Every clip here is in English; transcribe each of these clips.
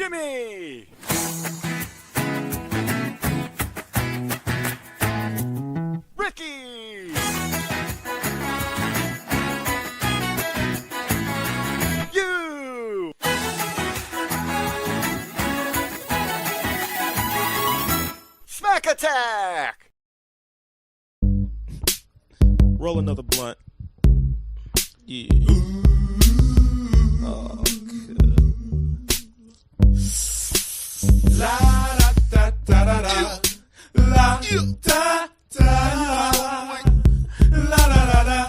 Jimmy! Ricky! You! Smack Attack! Roll another blunt. Yeah. Oh, La da da da da da. La da da. La da da da.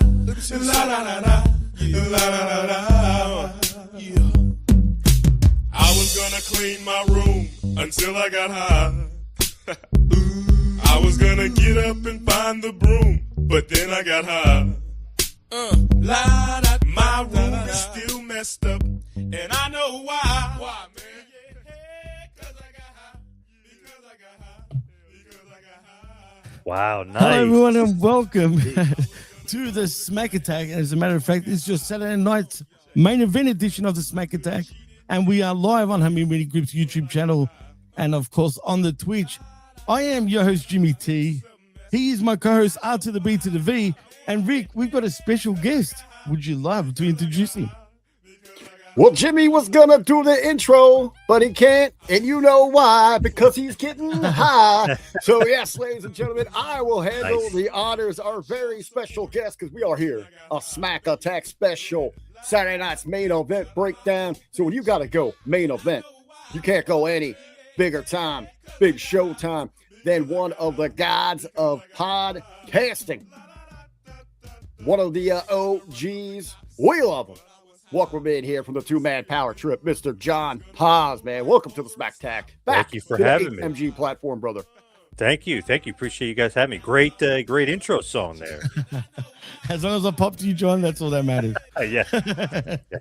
La da da da. La da da da. I was gonna clean my room until I got high. I was gonna get up and find the broom, but then I got high. La da. My room is still messed up, and I know why. Why, man? Wow, nice. Hello, everyone, and welcome to the Smack Attack. As a matter of fact, it's your Saturday night's main event edition of the Smack Attack, and we are live on Humming Mini Group's YouTube channel and, of course, on the Twitch. I am your host, Jimmy T. He is my co-host, R to the B to the V. And, Rick, we've got a special guest. Would you love to introduce him? Well, Jimmy was gonna do the intro, but he can't, and you know why, because he's getting high. So, yes, ladies and gentlemen, I will handle the honors, our very special guest, because we are here, a Smack Attack special, Saturday night's main event breakdown. So when you got to go main event, you can't go any bigger time, big show time, than one of the gods of podcasting. One of the OGs, we love him. Welcome in here from the two-man power trip, Mr. John Paz, man. Welcome to the Smack Attack. Thank you for having me. HMG platform, brother. Thank you. Appreciate you guys having me. Great intro song there. As long as I pop to you, John, that's all that matters. Yeah.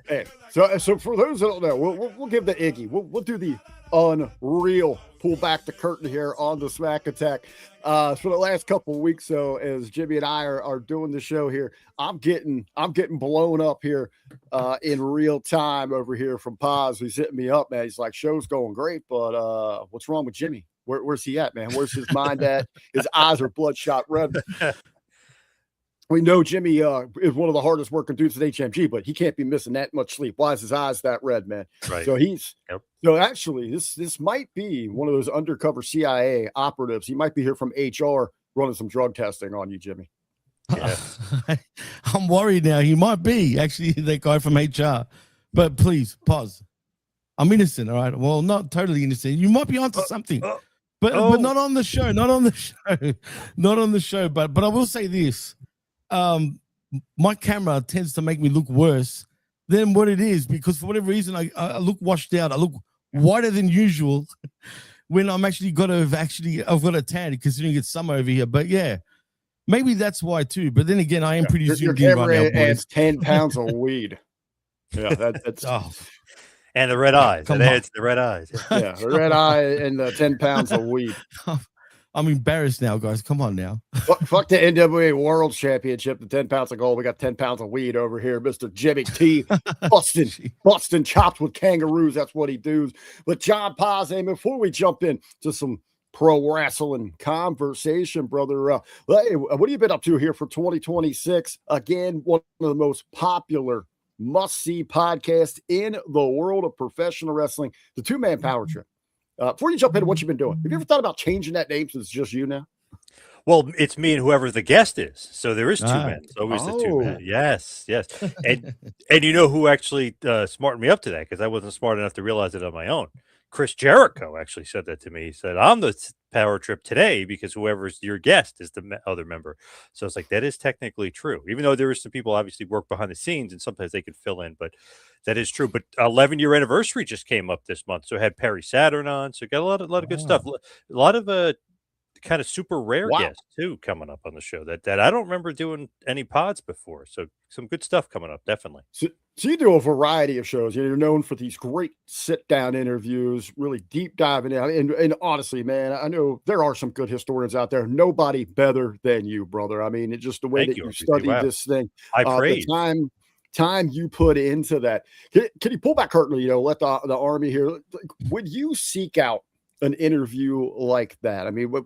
Hey, so for those that don't know, we'll give the Iggy. We'll do the unreal. Pull back the curtain here on the Smack Attack. For the last couple of weeks, so as Jimmy and I are doing the show here, I'm getting blown up here in real time over here from Paz. He's hitting me up, man. He's like, show's going great, but what's wrong with Jimmy? Where's he at, man? Where's his mind at? His eyes are bloodshot red. We know Jimmy is one of the hardest working dudes at HMG, but he can't be missing that much sleep. Why is his eyes that red, man? Right. So so actually this might be one of those undercover CIA operatives. He might be here from HR running some drug testing on you, Jimmy. Yeah. I'm worried now. He might be actually that guy from HR. But please, pause. I'm innocent, all right? Well, not totally innocent. You might be onto something. But not on the show. Not on the show. Not on the show. But I will say this. My camera tends to make me look worse than what it is because for whatever reason I look washed out. I look whiter than usual when I'm actually I've got a tan considering it's summer over here. But yeah, maybe that's why too. But then again, I am pretty zoomed in right now, adds 10 pounds of weed. Yeah, that's and the red eyes. Come it on. adds the red eyes. yeah, the red eye and the 10 pounds of weed. I'm embarrassed now, guys. Come on now. Fuck the NWA World Championship, the 10 pounds of gold. We got 10 pounds of weed over here, Mr. Jimmy T. Busting chops with kangaroos. That's what he does. But John Paz, before we jump in to some pro wrestling conversation, brother, hey, what have you been up to here for 2026? Again, one of the most popular must-see podcasts in the world of professional wrestling, the two-man power trip. Before you jump into what you've been doing, have you ever thought about changing that name since it's just you now? Well, it's me and whoever the guest is. So there is two men. It's always the two men. Yes. And you know who actually smartened me up to that because I wasn't smart enough to realize it on my own. Chris Jericho actually said that to me. He said, I'm the power trip today because whoever's your guest is the other member. So it's like, that is technically true. Even though there are some people obviously work behind the scenes and sometimes they can fill in, but that is true. But 11-year anniversary just came up this month. So I had Perry Saturn on. So got a lot of good stuff. A lot of kind of super rare guests too coming up on the show that I don't remember doing any pods before. So some good stuff coming up, definitely. So you do a variety of shows. You're known for these great sit-down interviews, really deep diving in. And honestly, man, I know there are some good historians out there. Nobody better than you, brother. I mean, it's just the way that you studied this thing. I praise. time you put into that. Can you pull back curtain, let the Army here? Would you seek out an interview like that? I mean, what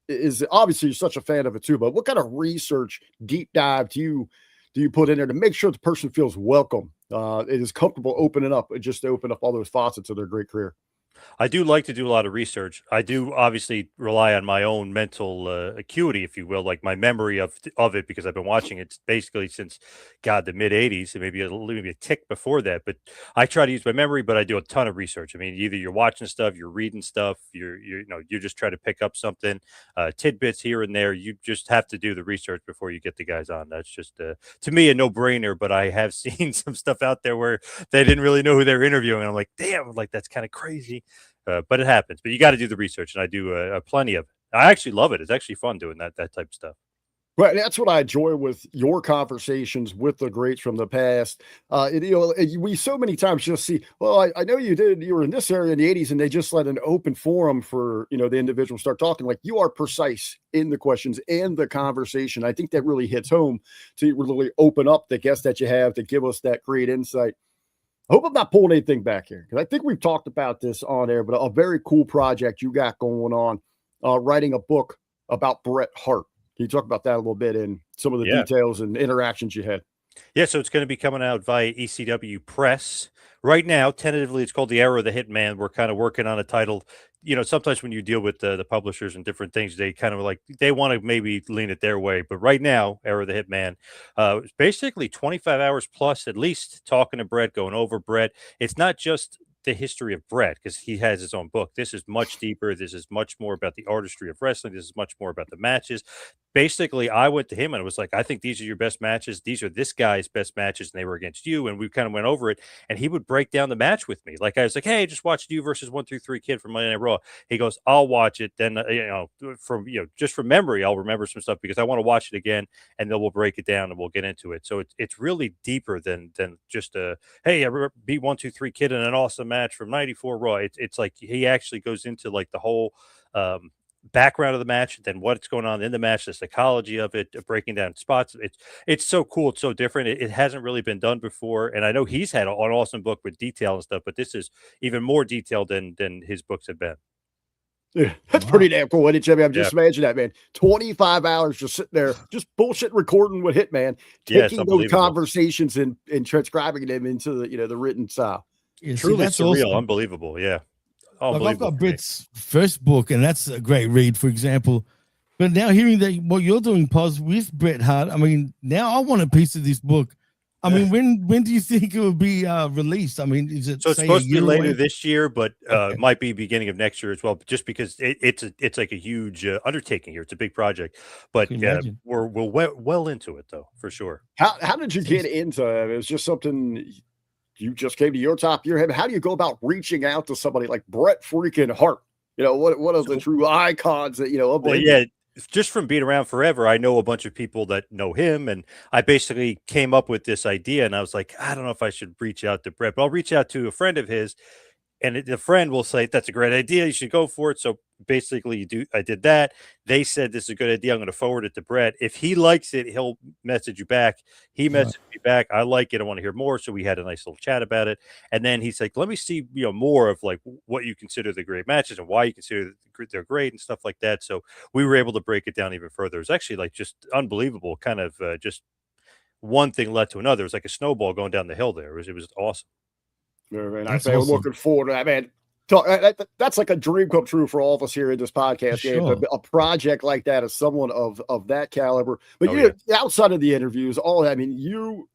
is obviously you're such a fan of it too, but what kind of research, deep dive do you put in there to make sure the person feels welcome? It is comfortable opening up, just to open up all those faucets of their great career. I do like to do a lot of research. I do obviously rely on my own mental acuity, if you will, like my memory of it, because I've been watching it basically since the mid '80s, and maybe a tick before that. But I try to use my memory, but I do a ton of research. I mean, either you're watching stuff, you're reading stuff, you just try to pick up something, tidbits here and there. You just have to do the research before you get the guys on. That's just to me a no brainer. But I have seen some stuff out there where they didn't really know who they're interviewing, and I'm like, damn, like that's kind of crazy. But it happens. But you got to do the research, and I do plenty of it. I actually love it. It's actually fun doing that type of stuff. Right, that's what I enjoy with your conversations with the greats from the past. We so many times just see, well, I know you were in this area in the 80s, and they just let an open forum for, the individual start talking. Like, you are precise in the questions and the conversation. I think that really hits home to really open up the guests that you have to give us that great insight. I hope I'm not pulling anything back here, because I think we've talked about this on air, but a very cool project you got going on, writing a book about Bret Hart. Can you talk about that a little bit and some of the details and interactions you had? Yeah, so it's going to be coming out via ECW Press. Right now, tentatively, it's called The Era of the Hitman. We're kind of working on a title. Sometimes when you deal with the publishers and different things, they kind of they want to maybe lean it their way. But right now, Era of the Hitman, it's basically 25 hours plus at least talking to Bret, going over Bret. It's not just the history of Bret, because he has his own book. This is much deeper. This is much more about the artistry of wrestling. This is much more about the matches. Basically, I went to him and it was like, I think these are your best matches. These are this guy's best matches, and they were against you. And we kind of went over it, and he would break down the match with me. Like, I was like, hey, just watched you versus 1-2-3 Kid from Monday Night Raw. He goes, I'll watch it. Then, just from memory, I'll remember some stuff because I want to watch it again, and then we'll break it down and we'll get into it. So it's really deeper than just hey, I beat 1-2-3 Kid in an awesome match from '94 Raw. It's like he actually goes into like the whole background of the match, then what's going on in the match, the psychology of it, breaking down spots. It's so cool. It's so different. It hasn't really been done before. And I know he's had an awesome book with detail and stuff, but this is even more detailed than his books have been. Yeah, that's pretty damn cool, isn't it, Jimmy? I'm just imagining that, man. 25 hours just sitting there, just bullshit recording with Hitman, taking those conversations and transcribing them into the written style. Yeah, truly surreal, awesome. Unbelievable. Yeah. I've got Bret's first book, and that's a great read, for example. But now hearing that what you're doing, Paz, with Bret Hart, I mean, now I want a piece of this book. I mean, when do you think it will be released? I mean, is it so? It's supposed to be later this year, but it might be beginning of next year as well. Just because it's like a huge undertaking here. It's a big project, but we're well into it though, for sure. How did you get into it? It was just something you just came to your top of your head. How do you go about reaching out to somebody like Bret freaking Hart? What are the true icons that of the yeah. Just from being around forever, I know a bunch of people that know him, and I basically came up with this idea, and I was like, I don't know if I should reach out to Bret, but I'll reach out to a friend of his, and the friend will say, that's a great idea, you should go for it. So basically I did that. They said, this is a good idea, I'm going to forward it to Bret. If he likes it, he'll message you back. He messaged me back, I like it, I want to hear more. So we had a nice little chat about it, and then he's like, let me see more of like what you consider the great matches and why you consider they're great and stuff like that. So we were able to break it down even further. It's actually like just unbelievable, kind of just one thing led to another. It was like a snowball going down the hill there. It was awesome. Very nice. I'm looking forward to that, man. That's like a dream come true for all of us here in this podcast. Sure. A project like that is someone of that caliber. But outside of the interviews, all that, I mean,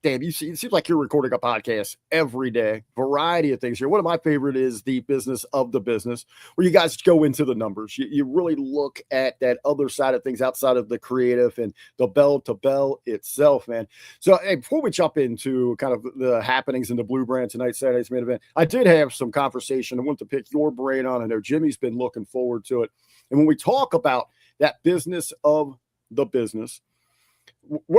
it seems like you're recording a podcast every day. Variety of things here. One of my favorite is the business of the business, where you guys go into the numbers. You really look at that other side of things outside of the creative and the bell to bell itself, man. So before we jump into kind of the happenings in the Blue Brand tonight, Saturday's main event, I did have some conversation I want to pick your brain on. I know Jimmy's been looking forward to it. And when we talk about that business of the business,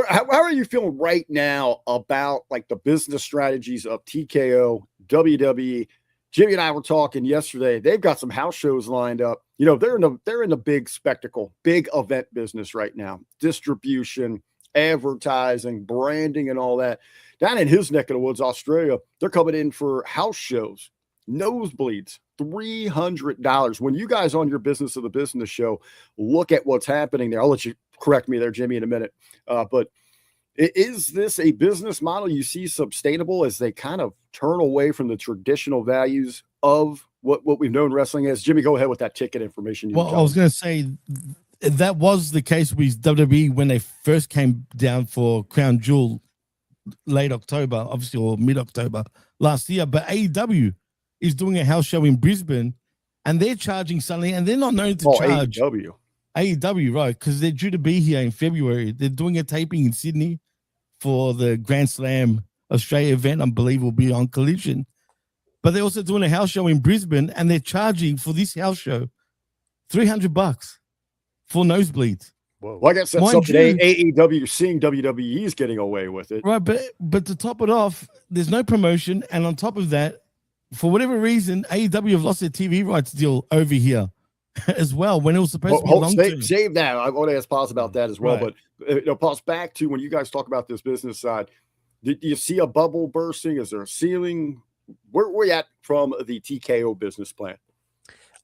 how are you feeling right now about like the business strategies of TKO, WWE? Jimmy and I were talking yesterday. They've got some house shows lined up. They're in the big spectacle, big event business right now. Distribution, advertising, branding, and all that. Down in his neck of the woods, Australia, they're coming in for house shows, nosebleeds, $300. When you guys on your Business of the Business show look at what's happening there, I'll let you correct me there, Jimmy, in a minute. But is this a business model you see sustainable as they kind of turn away from the traditional values of what we've known wrestling as? Jimmy, go ahead with that ticket information. Well, I was going to say that was the case with WWE when they first came down for Crown Jewel late October, obviously, or mid-October last year. But AEW is doing a house show in Brisbane, and they're charging suddenly, and they're not known to charge. AEW, right? Because they're due to be here in February. They're doing a taping in Sydney for the Grand Slam Australia event. I believe will be on Collision. But they're also doing a house show in Brisbane, and they're charging for this house show $300 for nosebleeds. Whoa. Well, I guess that's something AEW seeing WWE is getting away with it. Right, but to top it off, there's no promotion. And on top of that, for whatever reason, AEW have lost their TV rights deal over here as well when it was supposed to be long-term. Save that. I want to ask Paz about that as well. Right. But Paz, back to when you guys talk about this business side, do you see a bubble bursting? Is there a ceiling? Where are we at from the TKO business plan?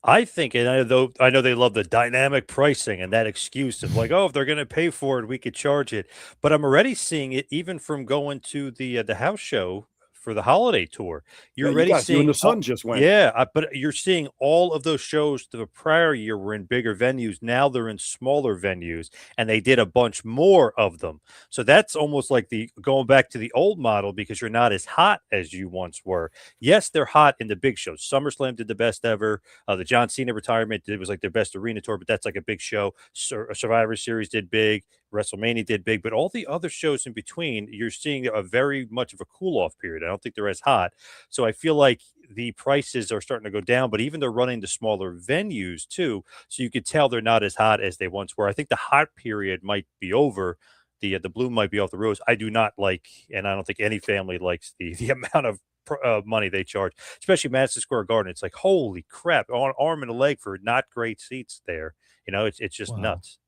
I think, and I know they love the dynamic pricing and that excuse of like, oh, if they're going to pay for it, we could charge it. But I'm already seeing it even from going to the house show for the holiday tour. You're already seeing the sun just went. Yeah, but you're seeing all of those shows the prior year were in bigger venues. Now they're in smaller venues, and they did a bunch more of them. So that's almost like the going back to the old model because you're not as hot as you once were. Yes, they're hot in the big shows. SummerSlam did the best ever. The John Cena retirement was like their best arena tour, but that's like a big show. Survivor Series did big. WrestleMania did big, but all the other shows in between, you're seeing a very much of a cool-off period. I don't think they're as hot. So I feel like the prices are starting to go down, but even they're running the smaller venues too. So you could tell they're not as hot as they once were. I think the hot period might be over. The bloom might be off the rose. I do not like, and I don't think any family likes the amount of money they charge, especially Madison Square Garden. It's like, holy crap, on arm and a leg for not great seats there. You know, it's just nuts.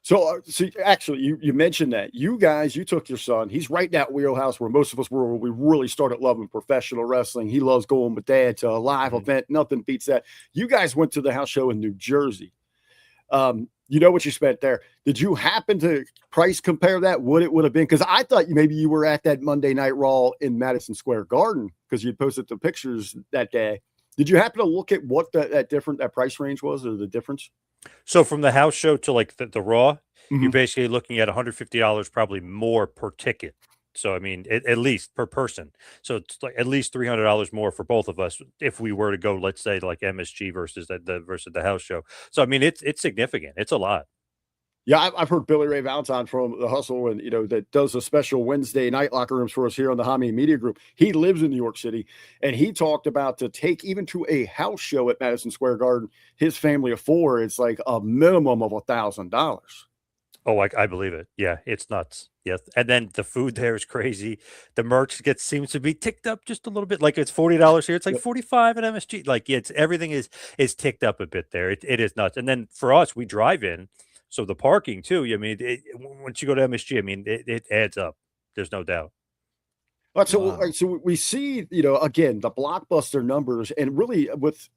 So actually, you mentioned that you took your son. He's right in that wheelhouse where most of us were when we really started loving professional wrestling. He loves going with dad to a live event. Nothing beats that. You guys went to the house show in New Jersey. You know what you spent there. Did you happen to price compare that? What it would have been? Because I thought maybe you were at that Monday Night Raw in Madison Square Garden because you posted the pictures that day. Did you happen to look at what that price range was or the difference? So from the house show to like the Raw, you're basically looking at $150 probably more per ticket. So, I mean, at least per person. So it's like at least $300 more for both of us if we were to go, let's say, like MSG versus the house show. So, I mean, it's significant. It's a lot. Yeah, I've heard Billy Ray Valentine from The Hustle, and that does a special Wednesday night locker rooms for us here on the Hami Media Group. He lives in New York City, and he talked about to take even to a house show at Madison Square Garden, his family of four, it's like a minimum of $1,000. Oh, I believe it. Yeah, it's nuts. Yes, and then the food there is crazy. The merch seems to be ticked up just a little bit. Like it's $40 here. It's like $45 at MSG. Like everything is ticked up a bit there. It is nuts. And then for us, we drive in. So the parking too. I mean, once you go to MSG, I mean, it adds up. There's no doubt. All right, so we see, again, the blockbuster numbers, and really with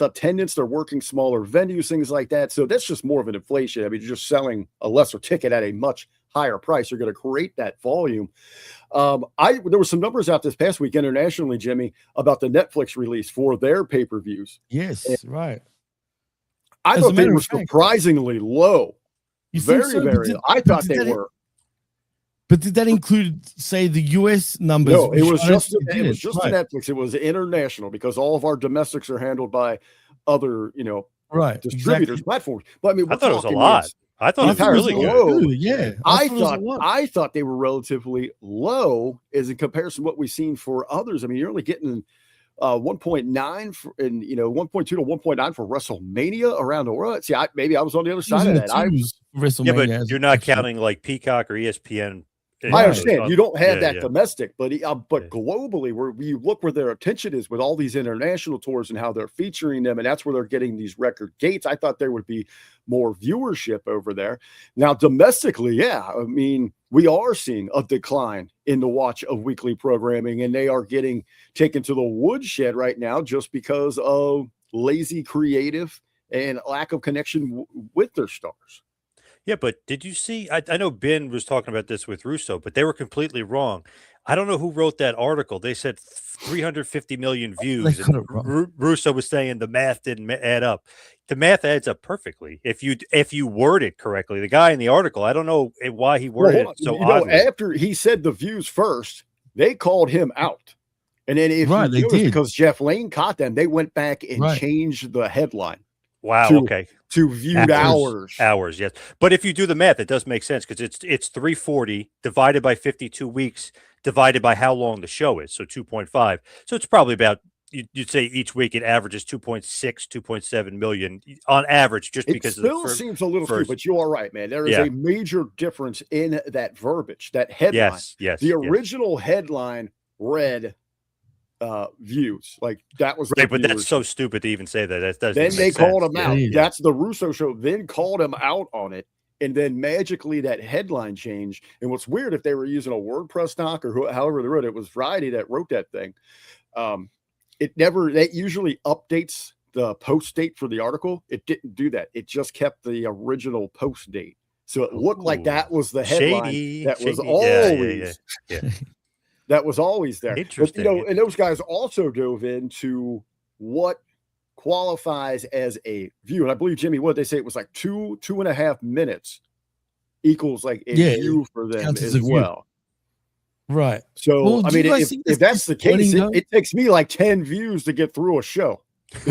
attendance, they're working smaller venues, things like that. So that's just more of an inflation. I mean, you're just selling a lesser ticket at a much higher price. You're going to create that volume. There were some numbers out this past week internationally, Jimmy, about the Netflix release for their pay-per-views. Yes, right. I thought they were surprisingly low. Very low. I thought they were. But did that include, say, the U.S. numbers? No, it was just right. Netflix. It was international because all of our domestics are handled by other, distributors, platforms. But I mean, I thought it was a lot. I thought it was really good. Yeah, I thought they were relatively low as in comparison to what we've seen for others. I mean, you're only getting 1.9 and 1.2 to 1.9 for WrestleMania around the world. See, maybe I was on the other side of that. WrestleMania, but you're not counting like Peacock or ESPN I understand you don't have that yeah. domestic, but Yeah. globally, where you look where their attention is with all these international tours and how they're featuring them, and that's where they're getting these record gates. I thought there would be more viewership over there. Now, domestically, yeah, I mean, we are seeing a decline in the watch of weekly programming, and they are getting taken to the woodshed right now just because of lazy creative and lack of connection with their stars. Yeah, but did you see? I know Ben was talking about this with Russo, but they were completely wrong. I don't know who wrote that article. They said 350 million views, got and it wrong. Russo was saying the math didn't add up. The math adds up perfectly if you word it correctly. The guy in the article, I don't know why he worded it so oddly. After he said the views first, they called him out, and then if Right, they did. because Jeff Lane caught them, they went back and changed the headline. Wow. Okay. To viewed hours, yes. But if you do the math, it does make sense because it's 340 divided by 52 weeks divided by how long the show is, so 2.5. So it's probably about you'd say each week it averages 2.6, 2.7 million on average, just because it still seems a little skewed, but you are right, man. There is a major difference in that verbiage, that headline. Yes. The original headline read views, like that was right, but that's so stupid to even say that. That doesn't. Then they called him out. Yeah. That's the Russo show. Then called him out on it, and then magically that headline changed. And what's weird, if they were using a WordPress doc or however they wrote it, it was Friday that wrote that thing. That usually updates the post date for the article. It didn't do that. It just kept the original post date, so it looked like that was the headline was always. Yeah. That was always there. Interesting. But, and those guys also dove into what qualifies as a view. And I believe, Jimmy, what they say, it was like 2.5 minutes equals like a view for them as well. Right. So, I mean, if that's the case, it takes me like 10 views to get through a show.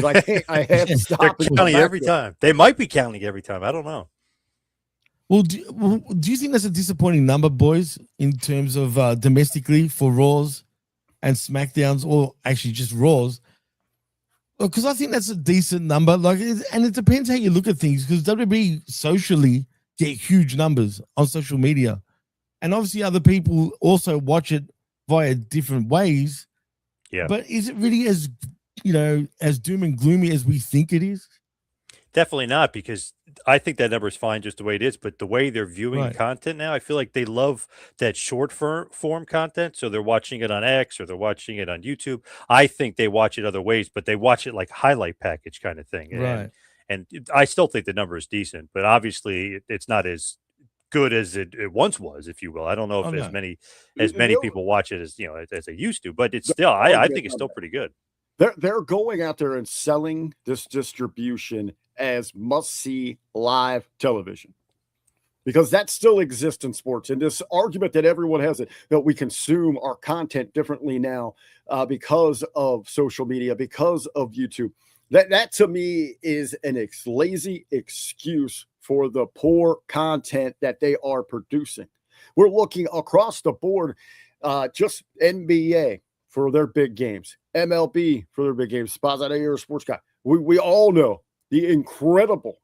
I have to stop. They're counting every time. They might be counting every time. I don't know. Well, do you think that's a disappointing number, boys, in terms of domestically for Raws and SmackDowns, or actually just Raws? Because I think that's a decent number. And it depends how you look at things. Because WWE socially get huge numbers on social media, and obviously other people also watch it via different ways. Yeah. But is it really as as doom and gloomy as we think it is? Definitely not, because I think that number is fine just the way it is. But the way they're viewing content now, I feel like they love that short form content. So they're watching it on X or they're watching it on YouTube. I think they watch it other ways, but they watch it like highlight package kind of thing. Right. And I still think the number is decent, but obviously it's not as good as it once was, if you will. I don't know if as many people watch it as as they used to, but it's still I think it's still pretty good. They're going out there and selling this distribution as must-see live television, because that still exists in sports. And this argument that everyone has that we consume our content differently now because of social media, because of YouTube, that to me is an lazy excuse for the poor content that they are producing. We're looking across the board, just NBA for their big games, MLB for their big games. Spots, I know you're a sports guy. We all know the incredible,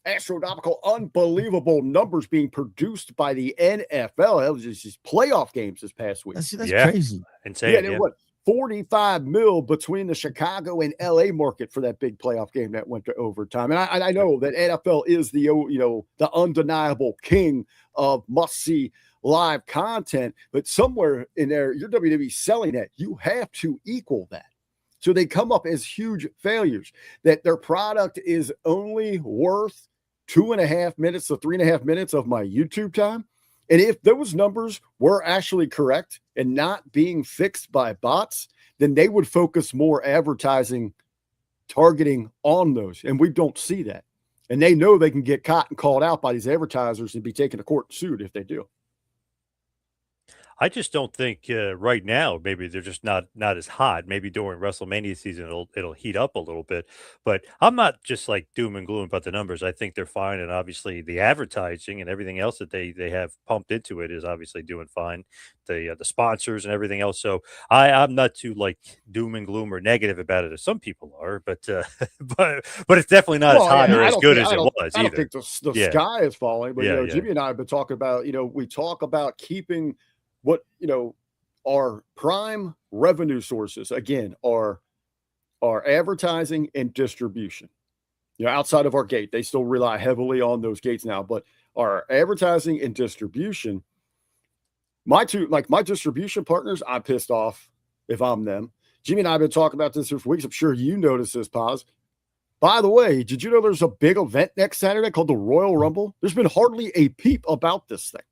astronomical, unbelievable numbers being produced by the NFL. That was just these playoff games this past week. That's crazy. Insane. Yeah, what, 45 mil between the Chicago and LA market for that big playoff game that went to overtime. And I know that NFL is the undeniable king of must-see live content, but somewhere in there, your WWE selling that, you have to equal that. So they come up as huge failures, that their product is only worth 2.5 minutes to 3.5 minutes of my YouTube time. And if those numbers were actually correct and not being fixed by bots, then they would focus more advertising targeting on those. And we don't see that. And they know they can get caught and called out by these advertisers and be taken to court and sued if they do. I just don't think right now. Maybe they're just not as hot. Maybe during WrestleMania season it'll heat up a little bit. But I'm not just like doom and gloom about the numbers. I think they're fine, and obviously the advertising and everything else that they have pumped into it is obviously doing fine. The sponsors and everything else. So I'm not too like doom and gloom or negative about it as some people are. But but it's definitely not as hot or as good as it was I don't think the sky is falling. But Jimmy and I have been talking about. We talk about keeping what our prime revenue sources again are advertising and distribution. Outside of our gate, they still rely heavily on those gates now, but our advertising and distribution, my distribution partners, I'm pissed off if I'm them. Jimmy and I have been talking about this for weeks. I'm sure you noticed this, Paz. By the way, did you know there's a big event next Saturday called the Royal Rumble? There's been hardly a peep about this thing.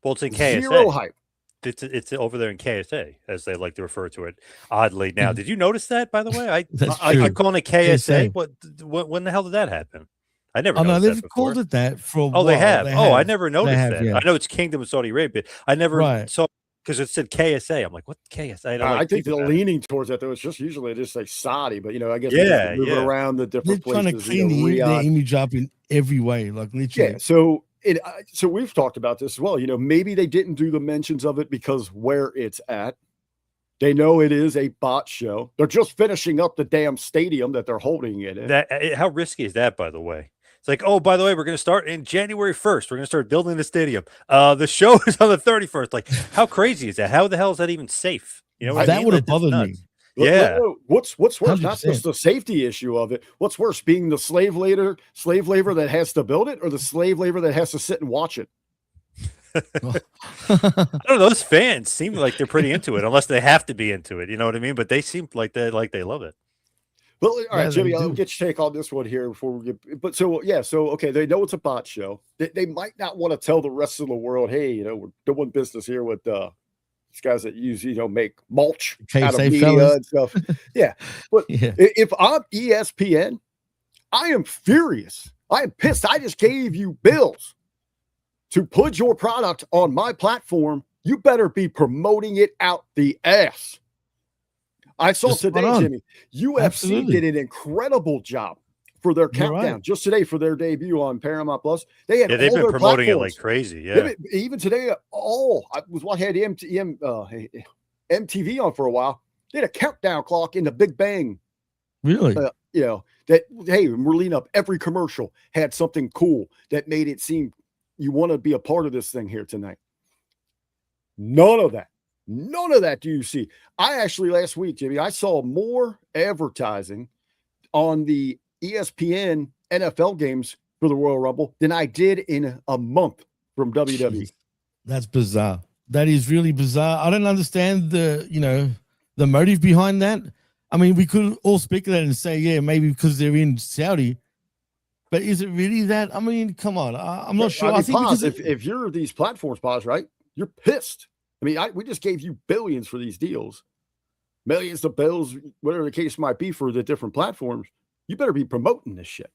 Well, it's in KSA. Zero hype. It's over there in KSA, as they like to refer to it oddly now. Did you notice that, by the way? I'm calling it KSA. When the hell did that happen? I never. Oh no, they've called it that for a while. They have. I never noticed that. Yeah. I know it's Kingdom of Saudi Arabia. I never saw because it said KSA. I'm like, what KSA? I think they're leaning towards that though. It's just usually just say Saudi, but I guess they're moving around the different places. They're trying to clean their image up in every way, like literally. Yeah. So we've talked about this as well. Maybe they didn't do the mentions of it because where it's at. They know it is a bot show. They're just finishing up the damn stadium that they're holding it in. How risky is that, by the way? It's like, oh, by the way, we're going to start in January 1st. We're going to start building the stadium. The show is on the 31st. Like, how crazy is that? How the hell is that even safe? That would have bothered me. Yeah. What's worse? 100%. Not just the safety issue of it. What's worse, being the slave labor that has to build it, or the slave labor that has to sit and watch it? I don't know. Those fans seem like they're pretty into it, unless they have to be into it. You know what I mean? But they seem like they love it. Well, all right, Jimmy, I'll get your take on this one here before we get. But okay, they know it's a bot show. They might not want to tell the rest of the world, hey, we're doing business here with these guys that use, make mulch out of media and stuff. Yeah. But if I'm ESPN, I am furious. I am pissed. I just gave you bills to put your product on my platform. You better be promoting it out the ass. I saw today, Jimmy, UFC did an incredible job for their countdown just today for their debut on Paramount Plus. They've been promoting it like crazy. Yeah, even today, I was watching MTV on for a while. They had a countdown clock in the Big Bang. Really? That hey, we're leading up. Every commercial had something cool that made it seem you want to be a part of this thing here tonight. None of that do you see. I actually last week, Jimmy, I saw more advertising on the ESPN NFL games for the Royal Rumble than I did in a month from WWE. That's bizarre. That is really bizarre. I don't understand the motive behind that. I mean, we could all speculate and say, yeah, maybe because they're in Saudi. But is it really that? I mean, come on. I'm not sure. I think if you're these platforms, Paz, right, you're pissed. I mean, we just gave you billions for these deals, millions of bills, whatever the case might be for the different platforms. You better be promoting this shit.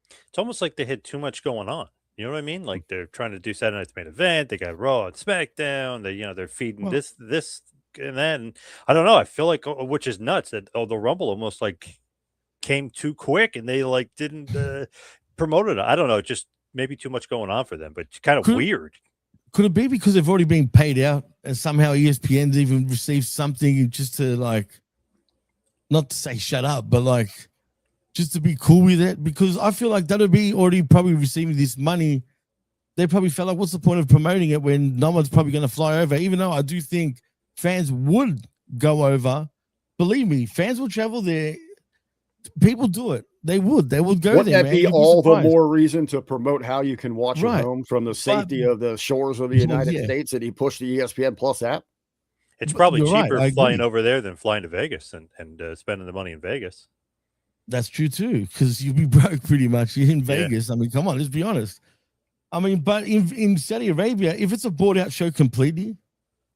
It's almost like they had too much going on. You know what I mean? Like they're trying to do Saturday Night's Main Event. They got Raw and SmackDown. They're feeding this and then I don't know. I feel like, which is nuts, that the Rumble almost like came too quick and they like didn't promote it. I don't know. Just maybe too much going on for them, but it's kind of weird. Could it be because they've already been paid out and somehow ESPN's even received something just to not to say shut up, but just to be cool with it? Because I feel like WWE already probably receiving this money. They probably felt like, what's the point of promoting it when no one's probably going to fly over? Even though I do think fans would go over. Believe me, fans will travel there. People do it. They would go Wouldn't there. Wouldn't that be all the more reason to promote how you can watch at home from the safety of the shores of the United States that he pushed the ESPN Plus app? It's probably cheaper flying over there than flying to Vegas and spending the money in Vegas. That's true too, because you'll be broke pretty much in Vegas. I mean, come on, let's be honest. I mean, but in Saudi Arabia, if it's a bought out show completely,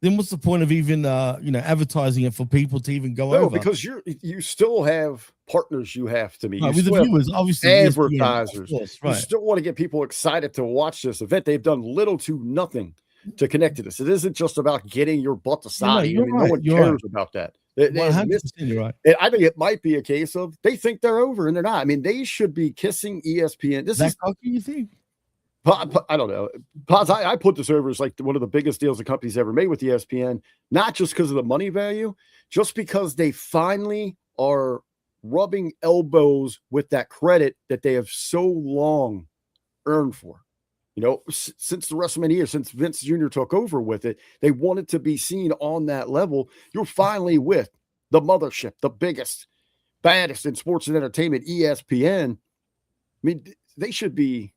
then what's the point of even advertising it for people to even go over? No, because you still have partners you have to meet. Right, with the viewers, obviously, advertisers. Course, you still want to get people excited to watch this event. They've done little to nothing to connect to this. It isn't just about getting your butt to Saudi. No, no one cares about that. 100%, you're right. I think it might be a case of they think they're over and they're not. I mean, they should be kissing ESPN. This is cocky, you think? I don't know. Paz, I put this over as like one of the biggest deals the company's ever made with ESPN, not just because of the money value, just because they finally are rubbing elbows with that credit that they have so long earned for. You know, since the WrestleMania year, since Vince Jr. took over with it, they wanted to be seen on that level. You're finally with the mothership, the biggest, baddest in sports and entertainment, ESPN. I mean, they should be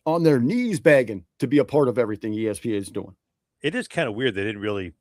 on their knees begging to be a part of everything ESPN is doing. It is kind of weird they didn't really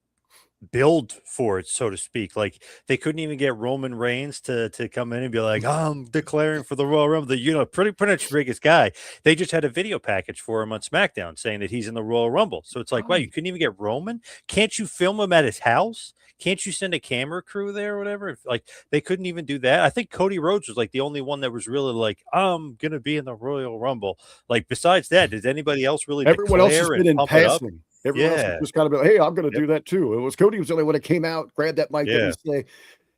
build for it, so to speak. Like they couldn't even get Roman Reigns to come in and be like, I'm declaring for the Royal Rumble, pretty much biggest guy. They just had a video package for him on SmackDown saying that he's in the Royal Rumble. So it's like, wow, you couldn't even get Roman? Can't you film him at his house? Can't you send a camera crew there or whatever? Like they couldn't even do that. I think Cody Rhodes was like the only one that was really like, I'm gonna be in the Royal Rumble. Like besides that, did anybody else really? Everyone else has been in passing. Everyone else just kind of be like, hey, I'm going to do that too. It was Cody was the only one that came out, grabbed that mic and say,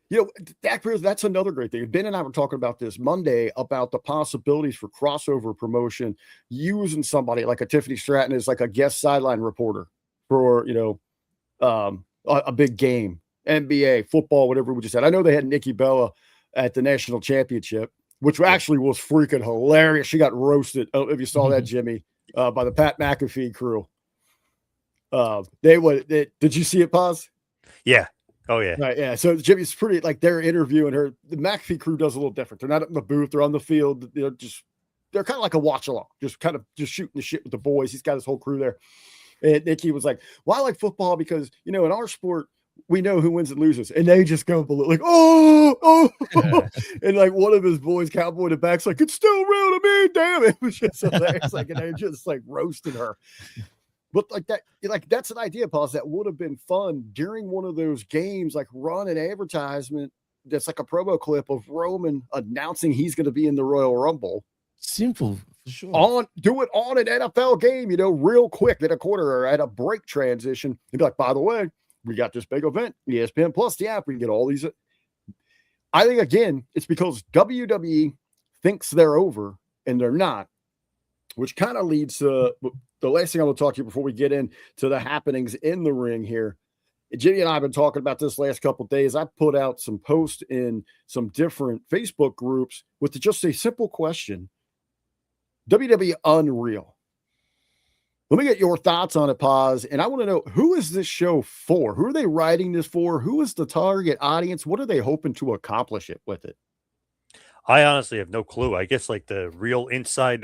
you know, that's another great thing. Ben and I were talking about this Monday about the possibilities for crossover promotion using somebody like a Tiffany Stratton as like a guest sideline reporter for, you know, a big game, NBA, football, whatever we just said. I know they had Nikki Bella at the national championship, which actually was freaking hilarious. She got roasted. I don't know if you saw that, Jimmy, by the Pat McAfee crew. Did you see it, Paz? Yeah. Oh yeah. Right. Yeah. So Jimmy's pretty like they're interviewing her. The McAfee crew does a little different. They're not in the booth. They're on the field. They're kind of like a watch along, just shooting the shit with the boys. He's got his whole crew there. And Nikki was like, well, I like football because, you know, in our sport, we know who wins and loses. And they just go like, oh. And like one of his boys, Cowboy in the back's like, it's still real to me. Damn it. It was just hilarious. Like, and they just like roasted her. But that's an idea, Pause, that would have been fun during one of those games, like run an advertisement that's like a promo clip of Roman announcing he's going to be in the Royal Rumble. Simple, for sure. Do it on an NFL game, you know, real quick at a quarter or at a break transition. And be like, by the way, we got this big event, ESPN Plus, the app, we can get all these. I think, again, it's because WWE thinks they're over and they're not, which kind of leads to the last thing I want to talk to you before we get into the happenings in the ring here. Jimmy and I have been talking about this last couple of days. I put out some posts in some different Facebook groups with just a simple question. WWE Unreal. Let me get your thoughts on it, Paz. And I want to know, who is this show for? Who are they writing this for? Who is the target audience? What are they hoping to accomplish it with it? I honestly have no clue. I guess like the real inside,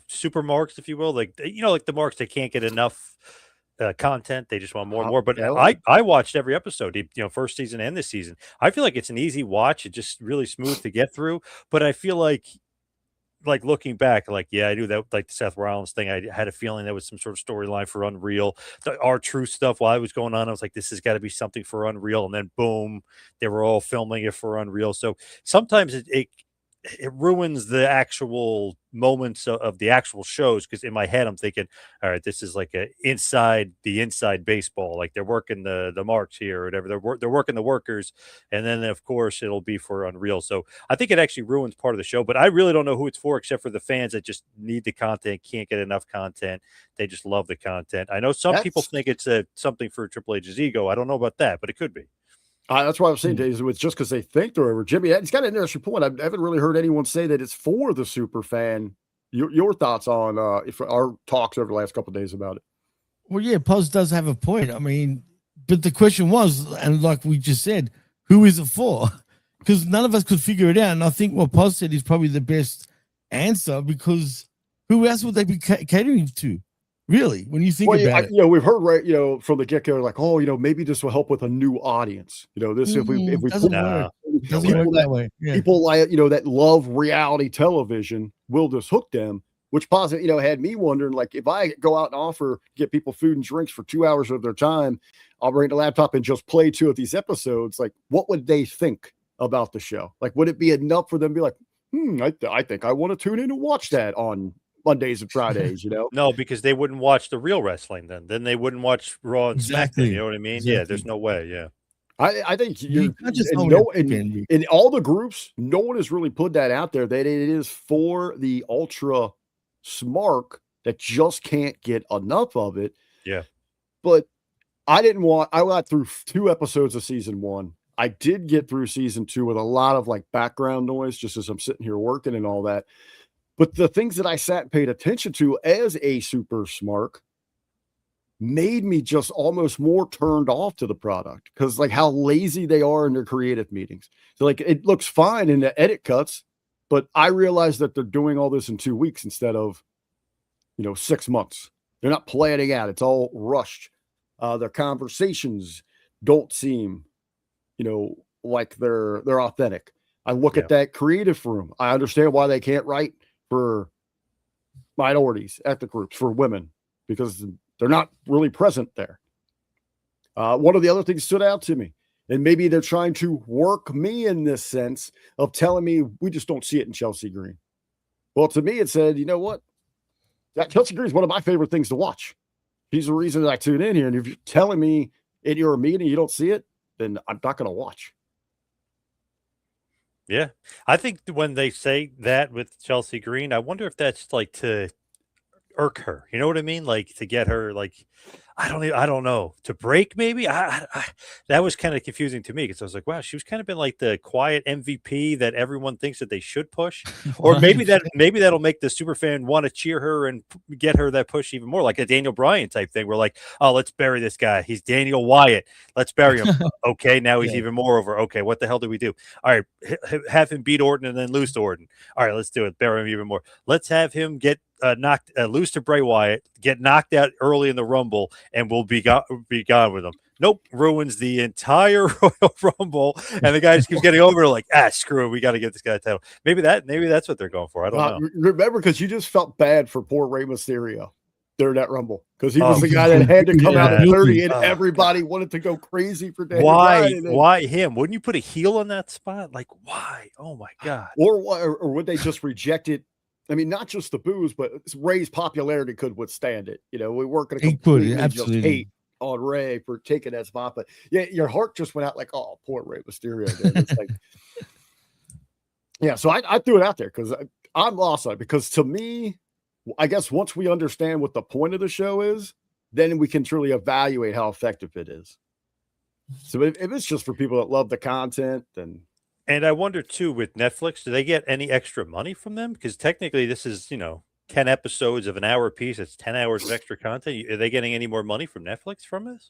super marks, if you will, like, like the marks, they can't get enough content. They just want more and more. But I watched every episode, first season and this season. I feel like it's an easy watch. It's just really smooth to get through. But I feel like looking back, I knew that, like the Seth Rollins thing, I had a feeling there was some sort of storyline for Unreal. The R-Truth stuff, while I was going on, I was like, this has got to be something for Unreal. And then boom, they were all filming it for Unreal. So sometimes it ruins the actual moments of the actual shows, because in my head I'm thinking, all right, this is like the inside baseball, like they're working the marks here or whatever, they're working the workers, and then of course it'll be for Unreal. So I think it actually ruins part of the show, but I really don't know who it's for except for the fans that just need the content, can't get enough content, they just love the content. I know some people think it's something for Triple H's ego. I don't know about that, but it could be. That's what I was saying, Dave. It's just because they think they're over. Jimmy, it's got an interesting point. I haven't really heard anyone say that it's for the super fan. Your thoughts on our talks over the last couple of days about it? Well, yeah, Puz does have a point. I mean, but the question was, and like we just said, who is it for? Because none of us could figure it out. And I think what Puz said is probably the best answer, because who else would they be catering to? Really, when you think about it, we've heard from the get go, like, maybe this will help with a new audience. This if we doesn't work that way. Yeah. People that love reality television, will this hook them? Which positive, had me wondering, like, if I go out and get people food and drinks for 2 hours of their time, I'll bring the laptop and just play 2 of these episodes. Like, what would they think about the show? Like, would it be enough for them to be like, I think I want to tune in and watch that on Mondays and Fridays, you know? No, because they wouldn't watch the real wrestling then. Then they wouldn't watch Raw and Exactly. SmackDown. You know what I mean? Exactly. Yeah, there's no way. Yeah. I think You can't just in all the groups, no one has really put that out there that it is for the ultra smart that just can't get enough of it. Yeah. But I got through 2 episodes of season 1. I did get through season 2 with a lot of like background noise, just as I'm sitting here working and all that. But the things that I sat and paid attention to as a super smart made me just almost more turned off to the product, because like how lazy they are in their creative meetings. So like it looks fine in the edit cuts, but I realized that they're doing all this in 2 weeks instead of 6 months. They're not planning out. It's all rushed. Their conversations don't seem like they're authentic. I look at that creative room. I understand why they can't write for minorities, ethnic groups, for women, because they're not really present there. One of the other things stood out to me, and maybe they're trying to work me in this sense of telling me we just don't see it in Chelsea Green. Well, to me, it said, you know what? That Chelsea Green is one of my favorite things to watch. She's the reason that I tune in here. And if you're telling me in your meeting you don't see it, then I'm not going to watch. Yeah. I think when they say that with Chelsea Green, I wonder if that's like to irk her. You know what I mean? Like to get her, like, I don't know, to break maybe. That was kind of confusing to me, because I was like, wow, she was kind of been like the quiet MVP that everyone thinks that they should push, or maybe that'll make the super fan want to cheer her and get her that push even more, like a Daniel Bryan type thing. We're like, oh, let's bury this guy. He's Daniel Wyatt. Let's bury him. Okay, now he's even more over. Okay, what the hell do we do? All right, have him beat Orton and then lose to Orton. All right, let's do it. Bury him even more. Let's have him get lose to Bray Wyatt, get knocked out early in the Rumble, and we'll be gone with him. Nope, ruins the entire Royal Rumble, and the guy just keeps getting over, like, screw it, we got to get this guy a title. Maybe that's what they're going for. I don't know. Remember, because you just felt bad for poor Rey Mysterio during that Rumble, because he was the guy that had to come out at 30, and everybody wanted to go crazy for Daniel Bryan. Why him? Wouldn't you put a heel in that spot? Like, why? Oh my God! Or would they just reject it? I mean, not just the booze, but Ray's popularity could withstand it. We weren't going to completely just hate on Ray for taking that spot. But yeah, your heart just went out like, oh, poor Rey Mysterio. It's like, yeah, so I threw it out there because I'm lost on it. Because to me, I guess once we understand what the point of the show is, then we can truly evaluate how effective it is. So if it's just for people that love the content, then... And I wonder, too, with Netflix, do they get any extra money from them? Because technically this is, 10 episodes of an hour piece. It's 10 hours of extra content. Are they getting any more money from Netflix from this?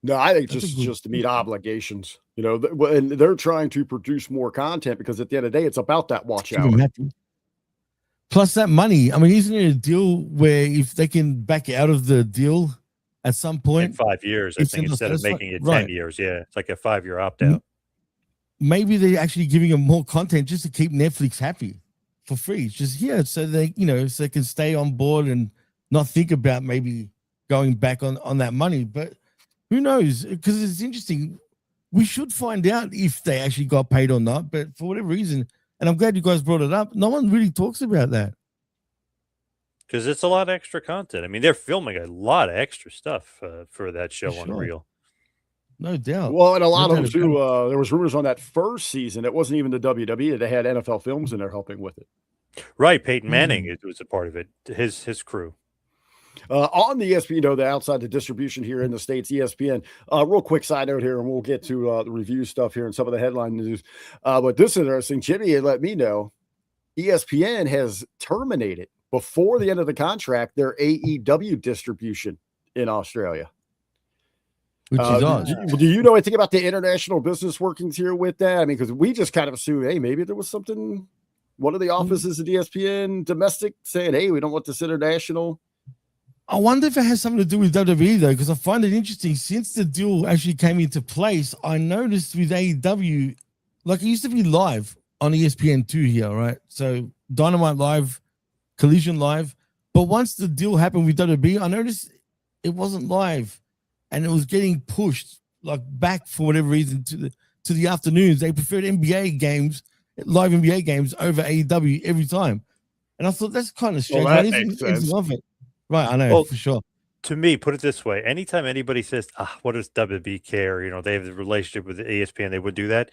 No, I think just to meet obligations. And they're trying to produce more content, because at the end of the day, it's about that watch hour. Plus that money. I mean, isn't it a deal where if they can back out of the deal at some point? In 5 years, I think, instead of making it 10 years. Yeah, it's like a 5-year opt-out. Maybe they're actually giving them more content just to keep Netflix happy for free. It's just so they, so they can stay on board and not think about maybe going back on that money. But who knows? Because it's interesting. We should find out if they actually got paid or not. But for whatever reason, and I'm glad you guys brought it up, no one really talks about that. Because it's a lot of extra content. I mean, they're filming a lot of extra stuff for that show on Reel. No doubt. Well, and a lot of them too. There was rumors on that first season. It wasn't even the WWE. They had NFL Films in there helping with it. Right. Peyton Manning was a part of it. His crew. On the ESPN, the outside the distribution here in the States, ESPN. Real quick side note here, and we'll get to the review stuff here and some of the headline news. But this is interesting. Jimmy had let me know ESPN has terminated before the end of the contract their AEW distribution in Australia. Which is odd. Do you know anything about the international business workings here with that? I mean, because we just kind of assume, hey, maybe there was something, one of the offices at ESPN domestic saying, hey, we don't want this international. I wonder if it has something to do with WWE, though, because I find it interesting. Since the deal actually came into place, I noticed with AEW, like it used to be live on ESPN2 here, right? So Dynamite Live, Collision Live. But once the deal happened with WWE, I noticed it wasn't live. And it was getting pushed like back for whatever reason to the afternoons. They preferred NBA games, live NBA games over AEW every time. And I thought that's kind of Well, strange. that But makes it's sense. of it. Right, I know Well, for sure. to me, put it this way: anytime anybody says, "What does WB care?" They have the relationship with the ESPN, they would do that.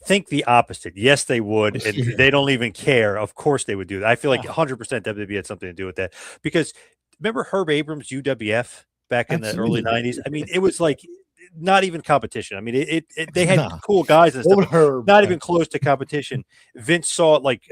Think the opposite. Yes, they would, and Yeah. they don't even care. Of course, they would do that. I feel like 100% WB had something to do with that because remember Herb Abrams UWF back in the early Absolutely. '90s. I mean, it was like not even competition. I mean, they had Nah. cool guys and stuff, Old Herb. not even close to competition. Vince saw like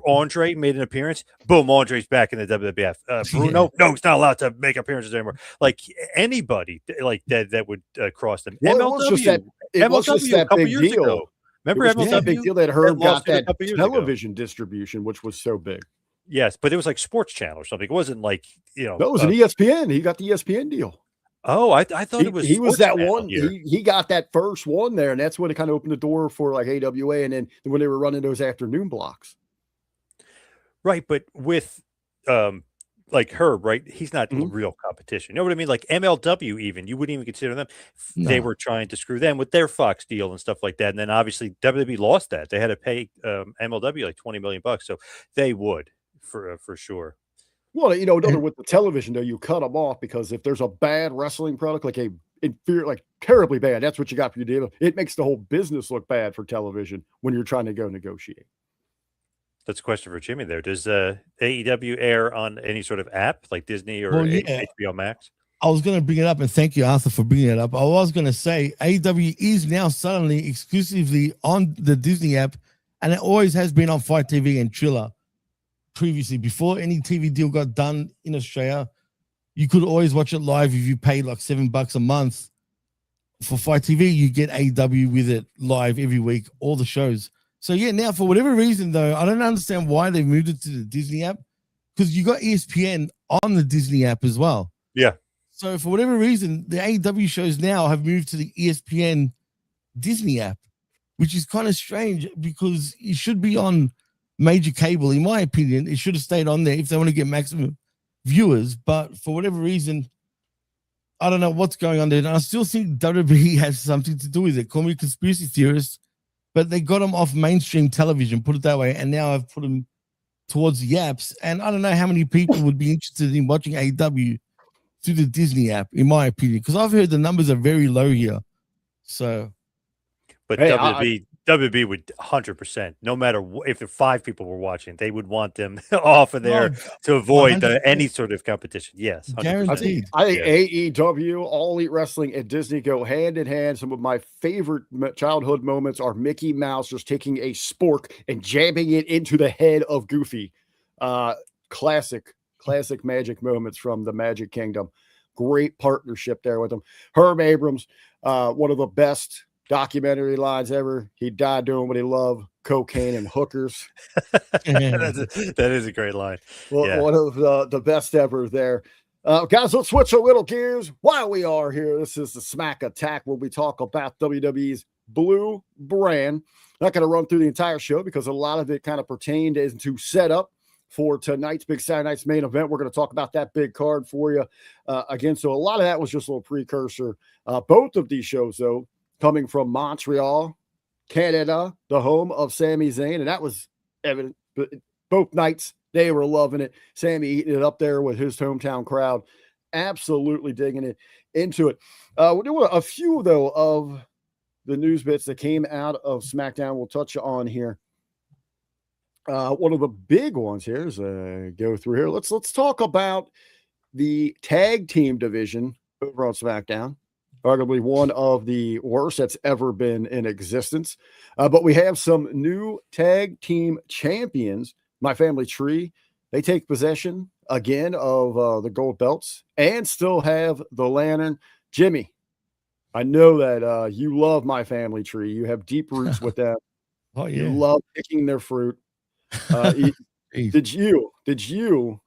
Andre made an appearance. Boom, Andre's back in the WWF. Bruno, no, he's not allowed to make appearances anymore. Like anybody, like that would cross them. Well, MLW, it was just that, it was just MLW a that couple big years deal. ago. Remember It was MLW? that big deal that Herb got lawsuit a that couple years ago. television distribution, which was so big. Yes, but it was like Sports Channel or something. It wasn't like No, it was an ESPN. He got the ESPN deal. Oh, I thought it was. He was Sports that Channel one. here. He got that first one there, and that's when it kind of opened the door for like AWA, and then when they were running those afternoon blocks. Right, but with like Herb, right? He's not real competition. You know what I mean? Like MLW, even you wouldn't even consider them. They No. were trying to screw them with their Fox deal and stuff like that. And then obviously WWE lost that. They had to pay MLW like $20 million, so they would for sure. Well, with the television though, you cut them off because if there's a bad wrestling product, like like terribly bad, that's what you got for your deal. It makes the whole business look bad for television when you're trying to go negotiate. That's a question for Jimmy there. Does AEW air on any sort of app like Disney or HBO Max? I was going to bring it up, and thank you, Arthur, for bringing it up. I was going to say AEW is now suddenly exclusively on the Disney app, and it always has been on Fight TV and Triller previously. Before any TV deal got done in Australia, you could always watch it live if you paid like $7 a month for Fight TV. You get AEW with it live every week, all the shows. So yeah, now for whatever reason though, I don't understand why they moved it to the Disney app, because you got ESPN on the Disney app as well. Yeah. So for whatever reason, the AEW shows now have moved to the ESPN Disney app, which is kind of strange because it should be on major cable. In my opinion, it should have stayed on there if they want to get maximum viewers. But for whatever reason, I don't know what's going on there. And I still think WWE has something to do with it. Call me a conspiracy theorist. But they got them off mainstream television, put it that way, and now I've put them towards the apps. And I don't know how many people would be interested in watching AEW through the Disney app, in my opinion, because I've heard the numbers are very low here. So, but hey, WB would 100%, no matter if 5 people were watching, they would want them off of there to avoid any sort of competition. Yes, 100%. Guaranteed. I think AEW, All Elite Wrestling, and Disney go hand in hand. Some of my favorite childhood moments are Mickey Mouse just taking a spork and jabbing it into the head of Goofy. Classic magic moments from the Magic Kingdom. Great partnership there with them. Herb Abrams, one of the best documentary lines ever. He died doing what he loved, cocaine and hookers. That is a great line. Well, yeah. One of the best ever there. Guys, let's switch a little gears while we are here. This is the Smack Attack, where we talk about WWE's Blue brand. Not going to run through the entire show because a lot of it kind of pertained into setup for tonight's big Saturday night's main event. We're going to talk about that big card for you again. So a lot of that was just a little precursor. Both of these shows, though, coming from Montreal, Canada, the home of Sami Zayn, and that was evident. But both nights, they were loving it. Sami eating it up there with his hometown crowd, absolutely digging it into it. We'll do a few, though, of the news bits that came out of SmackDown. We'll touch on here. One of the big ones here is go through here. Let's talk about the tag team division over on SmackDown. Arguably one of the worst that's ever been in existence. But we have some new tag team champions. My Family Tree, they take possession again of the gold belts and still have the lantern. Jimmy, I know that you love My Family Tree. You have deep roots with them. Oh, yeah. You love picking their fruit. Did you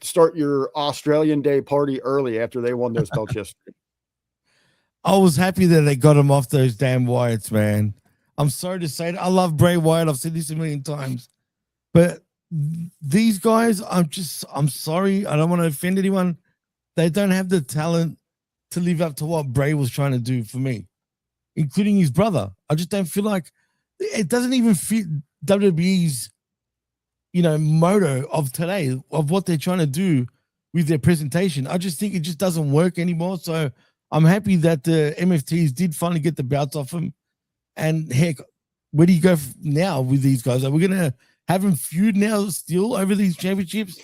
start your Australian Day party early after they won those belts yesterday? I was happy that they got him off those damn Wyatts, man. I'm sorry to say it. I love Bray Wyatt. I've said this a million times. But these guys, I'm sorry. I don't want to offend anyone. They don't have the talent to live up to what Bray was trying to do for me, including his brother. I just don't feel like it doesn't even fit WWE's motto of today of what they're trying to do with their presentation. I just think it just doesn't work anymore. So I'm happy that the MFTs did finally get the belts off them. And heck, where do you go now with these guys? Are we gonna have them feud now still over these championships?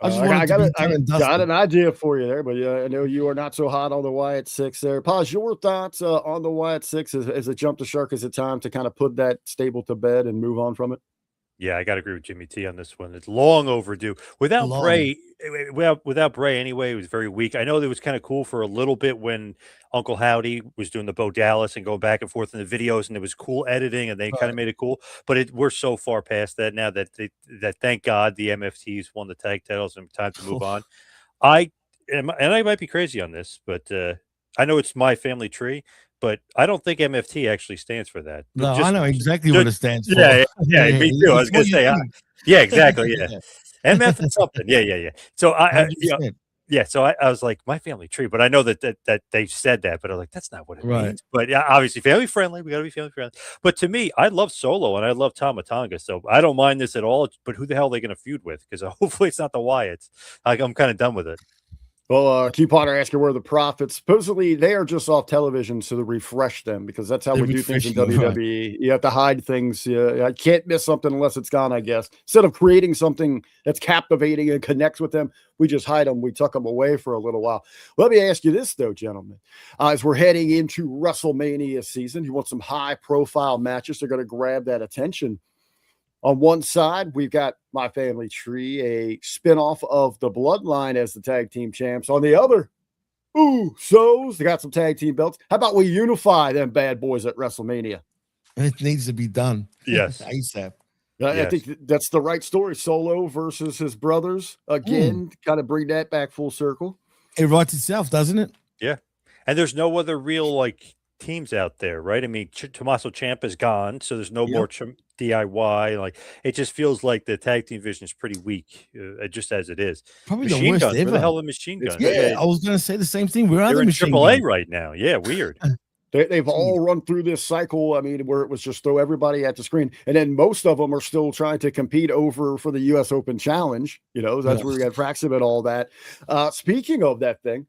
I got an idea for you there, but I know you are not so hot on the Wyatt Six there. Pause. Your thoughts on the Wyatt Six as it jumped the shark? Is it time to kind of put that stable to bed and move on from it? Yeah, I got to agree with Jimmy T on this one. It's long overdue. Without Bray anyway, it was very weak. I know it was kind of cool for a little bit when Uncle Howdy was doing the Bo Dallas and going back and forth in the videos, and it was cool editing, and they kind of made it cool. But we're so far past that now that thank God the MFTs won the tag titles and time to move on. I might be crazy on this, but I know it's my family tree. But I don't think MFT actually stands for that. No, I know exactly what it stands for. Yeah, me too. I was going to say, yeah, exactly. Yeah. MF and something. Yeah. So so I was like, my family tree, but I know that they said that, but I was like, that's not what it means. But yeah, obviously family friendly. We got to be family friendly. But to me, I love Solo and I love Tama Tonga, so I don't mind this at all. But who the hell are they going to feud with? Because hopefully it's not the Wyatts. I'm kind of done with it. Well, Q Potter asking where the Profits. Supposedly they are just off television, so to refresh them because that's how we do things in WWE. Right. You have to hide things. I can't miss something unless it's gone, I guess. Instead of creating something that's captivating and connects with them, we just hide them. We tuck them away for a little while. Let me ask you this, though, gentlemen. As we're heading into WrestleMania season, you want some high-profile matches. They're going to grab that attention. On one side, we've got My Family Tree, a spinoff of the Bloodline as the tag team champs. On the other, they got some tag team belts. How about we unify them bad boys at WrestleMania? It needs to be done. Yes. ASAP. I think that's the right story. Solo versus his brothers. Again, kind of bring that back full circle. It writes itself, doesn't it? Yeah. And there's no other real, teams out there, right? I mean, Tommaso Ciampa's gone, so there's no more DIY. It just feels like the tag team division is pretty weak, just as it is. Probably Machine the worst Guns, ever. where the hell are Machine Guns? Yeah, I was going to say the same thing. They're in AAA right now. Yeah, weird. They've all run through this cycle. I mean, where it was just throw everybody at the screen, and then most of them are still trying to compete for the U.S. Open Challenge. That's where we got Fraxim and all that. Speaking of that thing.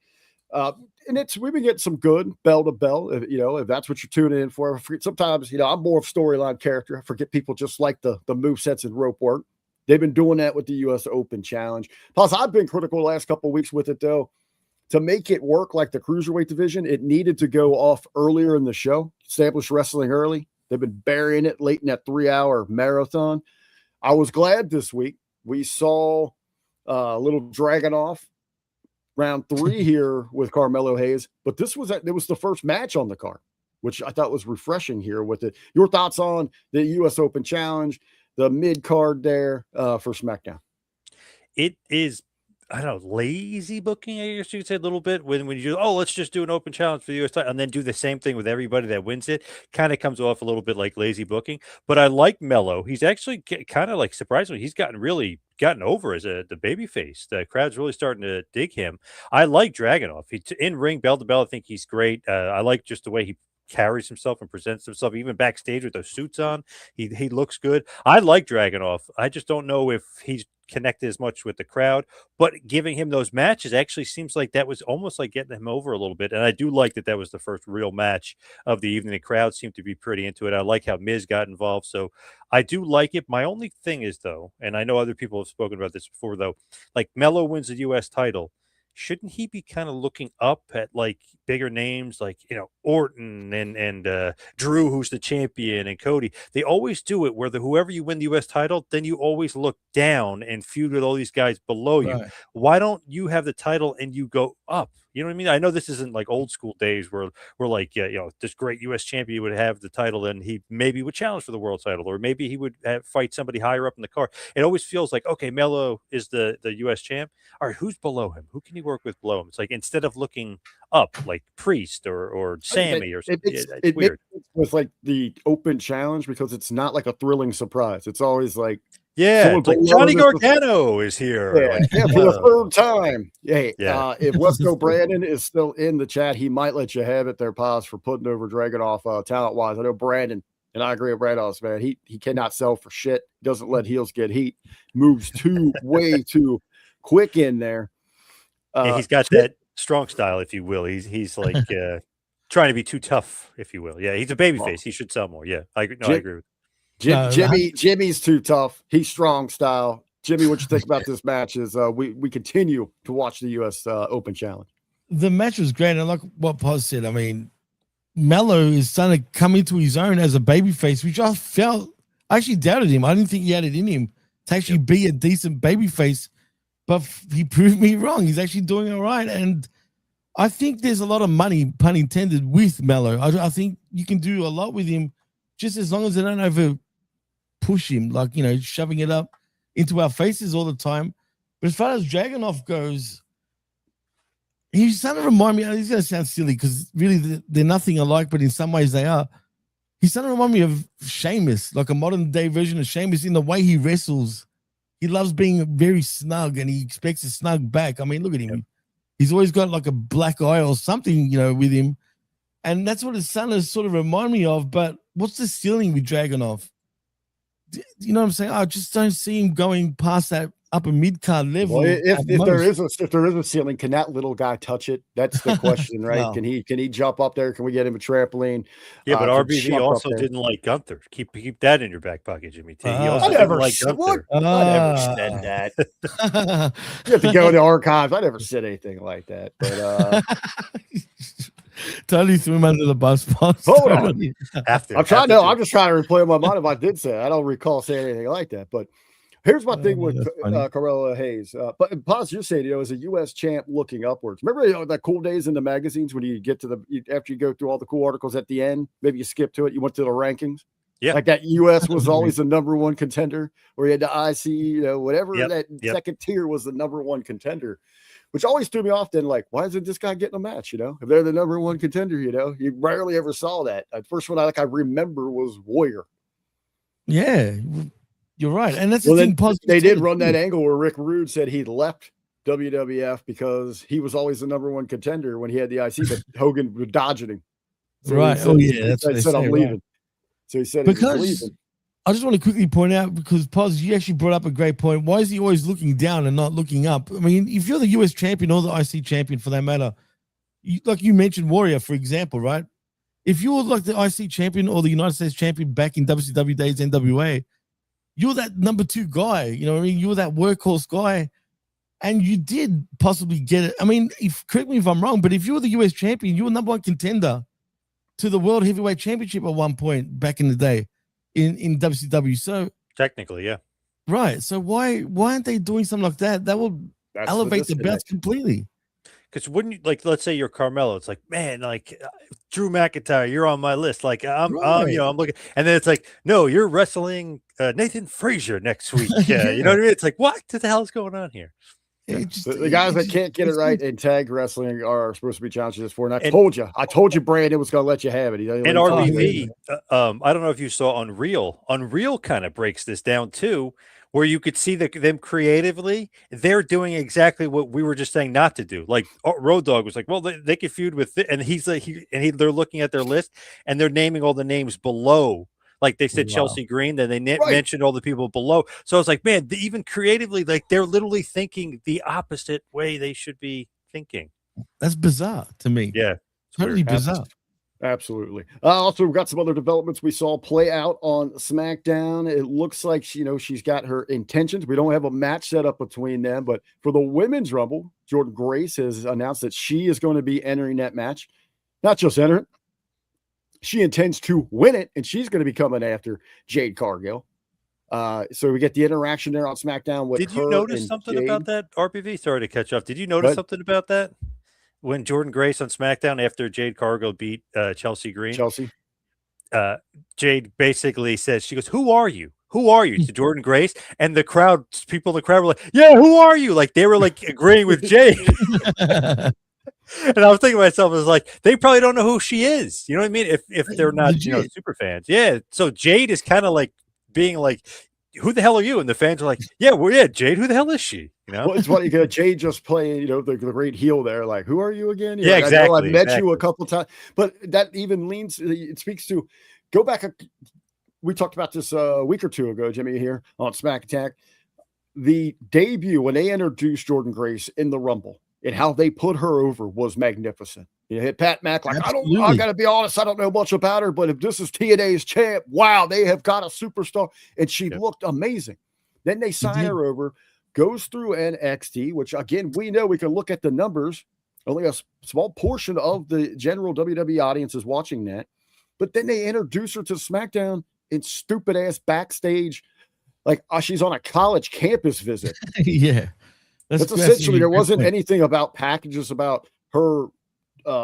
And we've been getting some good bell to bell, if that's what you're tuning in for. Sometimes, I'm more of storyline character. I forget people just like the movesets and rope work. They've been doing that with the U.S. Open Challenge. Plus, I've been critical the last couple of weeks with it, though. To make it work like the Cruiserweight division, it needed to go off earlier in the show, establish wrestling early. They've been burying it late in that 3-hour marathon. I was glad this week we saw a little Dragunov round 3 here with Carmelo Hayes, but it was the first match on the card, which I thought was refreshing here with it. Your thoughts on the U.S. Open Challenge, the mid card there for SmackDown? It is, I don't know, lazy booking, I guess you could say a little bit. When you do, let's just do an open challenge for the U.S. title and then do the same thing with everybody that wins it, kind of comes off a little bit like lazy booking. But I like Mello. He's actually kind of surprisingly, he's gotten over as the babyface. The crowd's really starting to dig him. I like Dragunov. In ring, bell to bell, I think he's great. I like just the way he carries himself and presents himself, even backstage with those suits on. He looks good. I like Dragunov. I just don't know if he's connected as much with the crowd, but giving him those matches actually seems like that was almost like getting him over a little bit. And I do like that was the first real match of the evening. The crowd seemed to be pretty into it. I like how Miz got involved, so I do like it. My only thing is, though, and I know other people have spoken about this before, though, Mello wins the U.S. title. Shouldn't he be kind of looking up at bigger names Orton and Drew, who's the champion, and Cody? They always do it where whoever you win the U.S. title, then you always look down and feud with all these guys below you. Why don't you have the title and you go up? You know what I mean? I know this isn't old school days where we're this great U.S. champion would have the title and he maybe would challenge for the world title, or maybe he would fight somebody higher up in the card. It always feels like, okay, Mello is the U.S. champ. All right, who's below him? Who can he work with below him? It's instead of looking up like Priest or Sammy or something. It's weird. With the open challenge because it's not a thrilling surprise. It's always Johnny Gargano is here. For the third time. If Wesco Brandon is still in the chat, he might let you have it there, Paz, for putting over Dragunov talent-wise. I know Brandon And I agree with Brandos, man. He cannot sell for shit. Doesn't let heels get heat. Moves way too quick in there. And he's got that strong style, if you will. He's like trying to be too tough, if you will. Yeah, he's a babyface. He should sell more. Yeah, I agree with Jimmy's too tough. He's strong style. Jimmy, what you think about this match is we continue to watch the U.S. Open Challenge. The match was great. And like what Paz said, I mean, Mello is starting to come into his own as a babyface, which I actually doubted him. I didn't think he had it in him to actually be a decent babyface, but he proved me wrong. He's actually doing all right. And I think there's a lot of money, pun intended, with Mello. I think you can do a lot with him just as long as they don't over push him, like, shoving it up into our faces all the time. But as far as Dragunov goes, he's starting to remind me, he's going to sound silly because really they're nothing alike, but in some ways they are. He's starting to remind me of Sheamus, like a modern day version of Sheamus in the way he wrestles. He loves being very snug and he expects a snug back. I mean, look at him. Yep. He's always got like a black eye or something, with him. And that's what his son has sort of remind me of. But what's the ceiling with Dragunov? You know what I'm saying? I just don't see him going past that upper mid-card level. Well, if there is a ceiling, can that little guy touch it? That's the question, right? No. Can he jump up there? Can we get him a trampoline? Yeah, but RBV also didn't like Gunther. Keep that in your back pocket, Jimmy T. He also didn't like Gunther. I never said that. You have to go to the archives. I never said anything like that. But totally threw him under the bus. Hold on. I'm just trying to replay in my mind if I did say it. I don't recall saying anything like that, but here's my thing with Carmelo Hayes. But Paz, you're saying, as a U.S. champ looking upwards. Remember the cool days in the magazines when you get to after you go through all the cool articles at the end, maybe you skip to it, you went to the rankings. Yeah. Like that U.S. was always the number one contender, or you had the IC, whatever second tier was the number one contender, which always threw me off then. Like, why isn't this guy getting a match? If they're the number one contender, you rarely ever saw that. The first one I remember was Warrior. Yeah. You're right. And that's they did run that angle where Rick Rude said he left WWF because he was always the number one contender when he had the IC, but Hogan was dodging him. So right. That's what he said, I'm leaving. Right. So he said he was leaving. I just want to quickly point out, because Paz, you actually brought up a great point. Why is he always looking down and not looking up? I mean, if you're the US champion or the IC champion for that matter, like you mentioned Warrior, for example, right? If you were like the IC champion or the United States champion back in WCW days, NWA, you're that number two guy, you were that workhorse guy, and you did possibly get it. I mean, correct me if I'm wrong, but if you were the US champion, you were number one contender to the World Heavyweight Championship at one point back in the day in WCW. So technically, yeah. Right. So why aren't they doing something like that? That will elevate the belts completely. Because wouldn't you, like, let's say you're Carmelo, it's like, man, like Drew McIntyre, you're on my list. Like I'm looking, and then it's like, no, you're wrestling Nathan Frazier next week. Yeah, you know what I mean? It's like, what the hell is going on here? The guys that can't get it right in tag wrestling are supposed to be challenged this for. And I told you, Brandon was going to let you have it. And RBV, I don't know if you saw Unreal. Unreal kind of breaks this down too, where you could see them creatively, they're doing exactly what we were just saying not to do. Like Road Dogg was like, well, they could feud with it. And he's like, they're looking at their list and they're naming all the names below. Like they said, Chelsea Green, then they mentioned all the people below. So I was like, man, even creatively, like they're literally thinking the opposite way they should be thinking. That's bizarre to me. Yeah. Totally bizarre. Absolutely. Also, we've got some other developments we saw play out on SmackDown. It looks like she's got her intentions. We don't have a match set up between them, but for the Women's Rumble, Jordynne Grace has announced that she is going to be entering that match. Not just enter it. She intends to win it, and she's going to be coming after Jade Cargill. So we get the interaction there on SmackDown with Did you notice something Jade. About that, RBV? Sorry to catch up. Did you notice something about that? When Jordynne Grace on SmackDown after Jade Cargill beat Chelsea Green, Jade basically says, she goes, "Who are you? Who are you?" to Jordynne Grace, and people in the crowd were like, "Yeah, who are you?" Like they were like agreeing with Jade. And I was thinking to myself, I was like, they probably don't know who she is. You know what I mean? If they're not, super fans. Yeah. So Jade is kind of like being like, who the hell are you? And the fans are like, yeah, Jade, who the hell is she? Well, it's funny because Jade just playing, the great heel there. Like, who are you again? Exactly. I met you a couple times, but that even it speaks to go back. We talked about this a week or two ago, Jimmy, here on Smack Attack. The debut when they introduced Jordan Grace in the Rumble and how they put her over was magnificent. You hit Pat Mack like, Absolutely. I got to be honest, I don't know much about her, but if this is TNA's champ, wow, they have got a superstar. And she looked amazing. Then they sign her over, goes through NXT, which again, we know we can look at the numbers. Only a small portion of the general WWE audience is watching that. But then they introduce her to SmackDown in stupid ass backstage, like she's on a college campus visit. Yeah. That's essentially, there wasn't anything about packages about her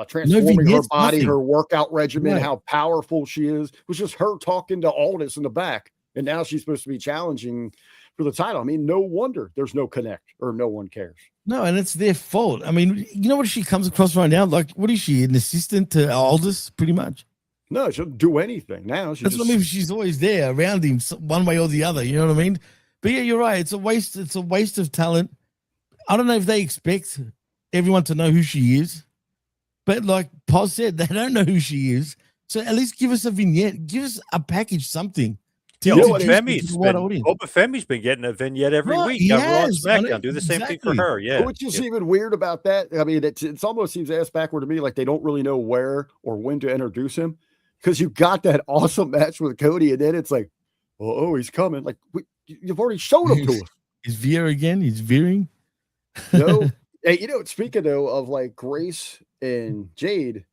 transforming her body, her workout regimen, how powerful she is. It was just her talking to Aldis in the back. And now she's supposed to be challenging for the title. I mean, no wonder there's no connect or no one cares. No, and it's their fault. I mean, you know what she comes across right now? Like, what is she, an assistant to Aldis, pretty much? No, she doesn't do anything now. That's what I mean. She's always there around him, one way or the other. You know what I mean? But yeah, you're right. It's a waste. It's a waste of talent. I don't know if they expect everyone to know who she is, but like Paul said, they don't know who she is. So at least give us a vignette, give us a package, something. Oba Femi's been getting a vignette every week. On Raw and SmackDown. Do the same thing for her. Yeah. Which is even weird about that. I mean, it's almost seems ass backward to me, like they don't really know where or when to introduce him. Because you got that awesome match with Cody, and then it's like, oh, he's coming. Like, you've already showed him to us. He's veer again. He's veering. No. Hey, you know, speaking though of like Grace and Jade,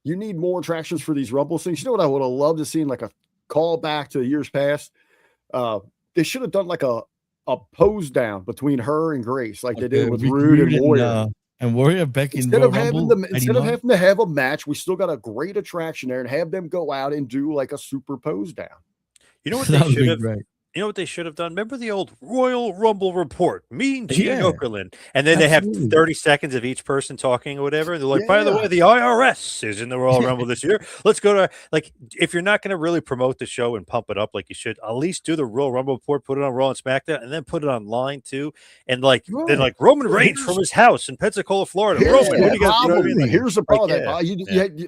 you need more attractions for these Rumble things. You know what I would have loved to see, like a call back to the years past? They should have done like a pose down between her and Grace, like they did with Rude and Warrior. And Warrior back in instead of having to have a match, we still got a great attraction there and have them go out and do like a super pose down. You know what they should have? You know what they should have done? Remember the old Royal Rumble report? Mean Gene Okerlund. And then they have 30 seconds of each person talking or whatever. They're like, by the way, the IRS is in the Royal Rumble this year. Let's go to, like, if you're not going to really promote the show and pump it up like you should, at least do the Royal Rumble report, put it on Raw and SmackDown, and then put it online too. And like, then like Roman Reigns from his house in Pensacola, Florida. Roman, what do you guys, you know what I mean? Here's the problem.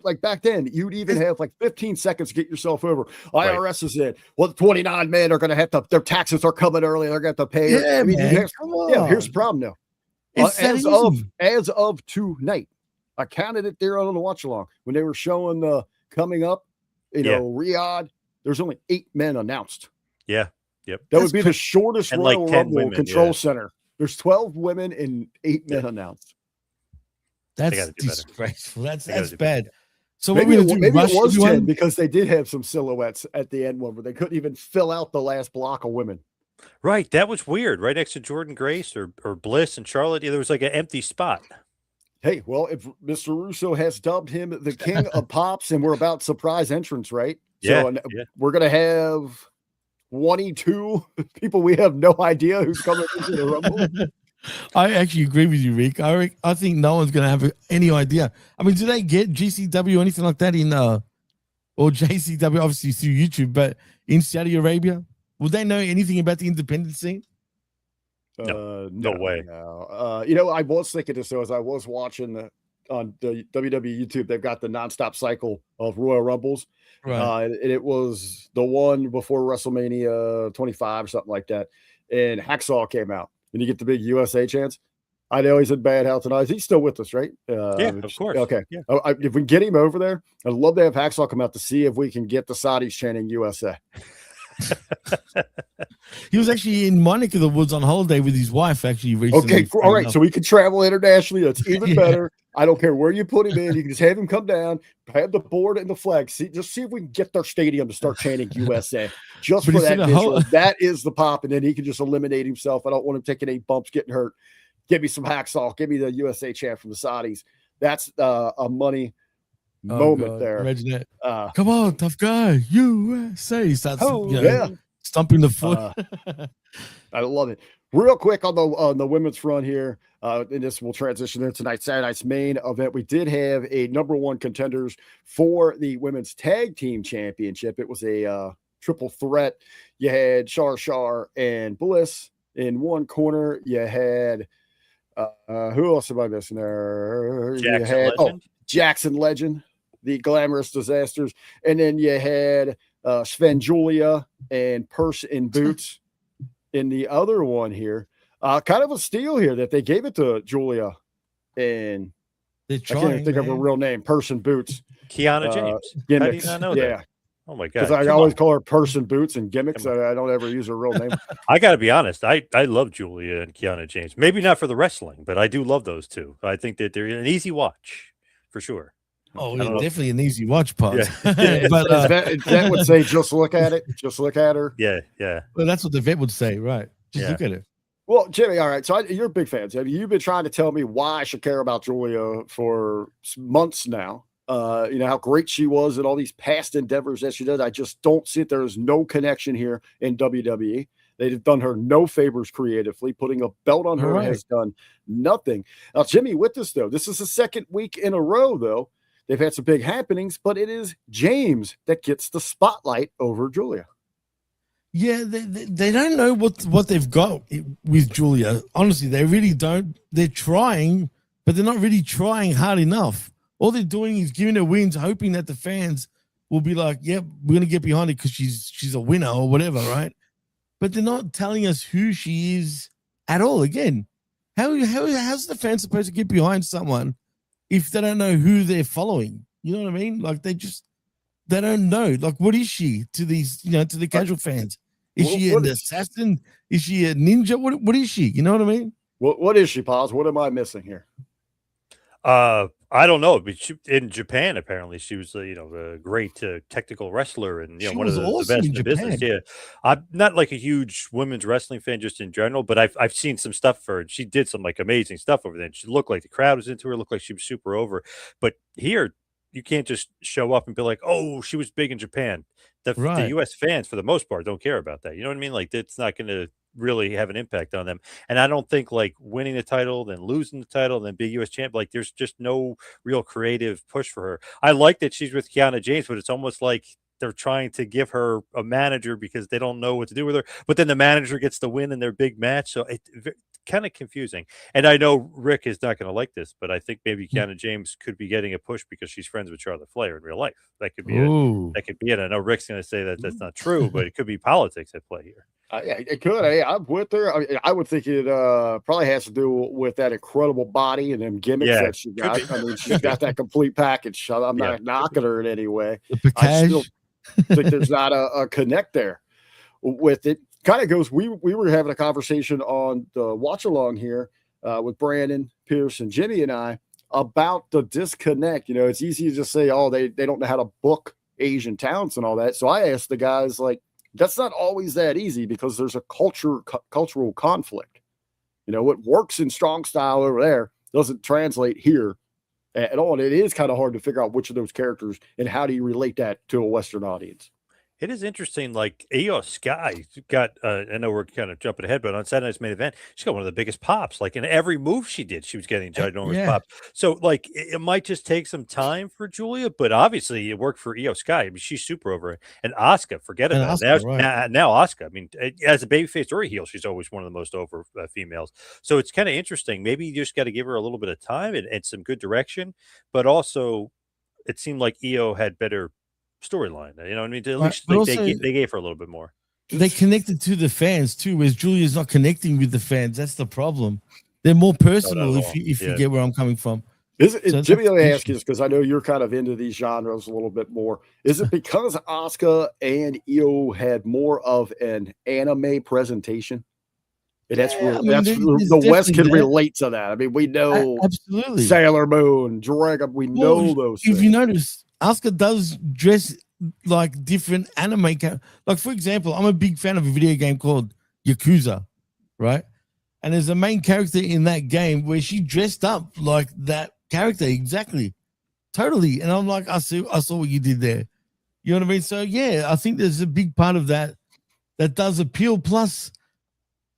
Like back then, you'd even have like 15 seconds to get yourself over. IRS is in. Well, the 29 men are going to have to, their taxes are coming early. They're going to pay. Yeah, I mean, come on. Here's the problem now. As of tonight, I counted it there on the watch along when they were showing the coming up, Riyadh. There's only 8 men announced. Yeah. Yep. That would be the shortest and Royal like Rumble women, control center. There's 12 women and 8 men announced. That's disgraceful. That's bad. So maybe what maybe it was 10 because they did have some silhouettes at the end one where they couldn't even fill out the last block of women. Right. That was weird. Right next to Jordan Grace or Bliss and Charlotte, there was like an empty spot. Hey, well, if Mr. Russo has dubbed him the king of pops and we're about surprise entrance, right? So we're going to have 22 people we have no idea who's coming into the Rumble. I actually agree with you, Rick. I think no one's going to have any idea. I mean, do they get GCW or anything like that in or JCW, obviously through YouTube, but in Saudi Arabia? Would they know anything about the independent scene? No way. No. I was thinking this though, as I was watching on the WWE YouTube, they've got the nonstop cycle of Royal Rumbles. Right. And it was the one before WrestleMania 25 or something like that. And Hacksaw came out. And you get the big USA chants. I know he's in bad health tonight. He's still with us, right? Yeah, of course. Okay. Yeah. If we can get him over there, I'd love to have Hacksaw come out to see if we can get the Saudis chanting USA. He was actually in my neck of the woods on holiday with his wife actually recently. Okay, all right. So we can travel internationally. That's even better. I don't care where you put him in. You can just have him come down, have the board and the flag. Just see if we can get their stadium to start chanting USA. Just for that visual. That is the pop. And then he can just eliminate himself. I don't want him taking any bumps, getting hurt. Give me some Hacksaw. Give me the USA chant from the Saudis. That's a money moment there. Imagine it. Come on, tough guy. USA. He starts, stomping the foot. I love it. Real quick on the women's front here, and this will transition into Saturday night's main event. We did have a number one contenders for the women's tag team championship. It was a triple threat. You had Shar and Bliss in one corner. You had who else am I missing there? Jackson Legend. Jackson Legend the Glamorous Disasters. And then you had Sven Julia and Purse in Boots in the other one here. Kind of a steal here that they gave it to Julia. And I can't think of her real name. Purse in Boots. Kiana James. Gimmicks. How do you not know that? Oh my god! Because I always call her Purse in Boots and Gimmicks. I don't ever use her real name. I got to be honest. I love Julia and Kiana James. Maybe not for the wrestling, but I do love those two. I think that they're an easy watch for sure. Oh, yeah, definitely an easy watch part. Yeah. But that would say, just look at it. Just look at her. Yeah. Well, that's what the vet would say, right? Just look at it. Well, Jimmy, all right. So you're a big fan. You've been trying to tell me why I should care about Julia for months now. You know, how great she was in all these past endeavors that she did. I just don't see it. There's no connection here in WWE. They've done her no favors creatively. Putting a belt on her has done nothing. Now, Jimmy, with this, though, this is the second week in a row, though. They've had some big happenings, but it is James that gets the spotlight over Julia. Yeah, they don't know what they've got with Julia. Honestly, they really don't. They're trying, but they're not really trying hard enough. All they're doing is giving her wins, hoping that the fans will be like, yep, we're going to get behind it because she's a winner or whatever, right? But they're not telling us who she is at all. Again, how's the fan supposed to get behind someone if they don't know who they're following? You know what I mean? Like they don't know. Like, what is she to these, to the casual fans? Is she an assassin? Is she a ninja? What is she? You know what I mean? What is she, Paz? What am I missing here? I don't know, but in Japan, apparently she was, a great technical wrestler and one of the best in the business. Yeah, I'm not like a huge women's wrestling fan just in general, but I've seen some stuff for her. And she did some like amazing stuff over there. And she looked like the crowd was into her. Looked like she was super over. But here, you can't just show up and be like, oh, she was big in Japan. The U.S. fans, for the most part, don't care about that. You know what I mean? Like, it's not going to really have an impact on them. And I don't think like winning the title, then losing the title, then being U.S. champ, like there's just no real creative push for her. I like that she's with Kiana James, but it's almost like they're trying to give her a manager because they don't know what to do with her. But then the manager gets the win in their big match. So it's kind of confusing. And I know Rick is not going to like this, but I think maybe Kiana James could be getting a push because she's friends with Charlotte Flair in real life. That could be it. I know Rick's going to say that that's not true, but it could be politics at play here. Yeah, it could. I'm with her. I would think it probably has to do with that incredible body and them gimmicks that she got. I mean, she's got that complete package. I'm not knocking her in any way. I still think there's not a connect there with it. Kind of goes. We were having a conversation on the watch along here with Brandon, Pierce, and Jimmy and I about the disconnect. You know, it's easy to just say, oh, they don't know how to book Asian talents and all that. So I asked the guys, like, that's not always that easy because there's a cultural conflict. You know, what works in strong style over there doesn't translate here at all. And it is kind of hard to figure out which of those characters and how do you relate that to a Western audience. It is interesting. Like Io Sky got, I know we're kind of jumping ahead, but on Saturday Night's Main Event, she got one of the biggest pops. Like in every move she did, she was getting ginormous pops. So like it might just take some time for Julia, but obviously it worked for Io Sky. I mean, she's super over. And Asuka, forget about it. Now Asuka, I mean, as a babyface or a heel, she's always one of the most over females. So it's kind of interesting. Maybe you just got to give her a little bit of time and some good direction, but also it seemed like Io had better storyline, you know what I mean? At least they gave her a little bit more. They connected to the fans too, whereas Julia's not connecting with the fans. That's the problem. They're more personal if you get where I'm coming from. Jimmy, let me ask you this because I know you're kind of into these genres a little bit more. Is it because Asuka and Io had more of an anime presentation? And that's the West can relate to that. I mean, we know absolutely Sailor Moon, Dragon. We know those. If you notice, Asuka does dress like different anime. Like, for example, I'm a big fan of a video game called Yakuza, right? And there's a main character in that game where she dressed up like that character exactly, totally. And I'm like, I saw what you did there. You know what I mean? So, yeah, I think there's a big part of that does appeal. Plus,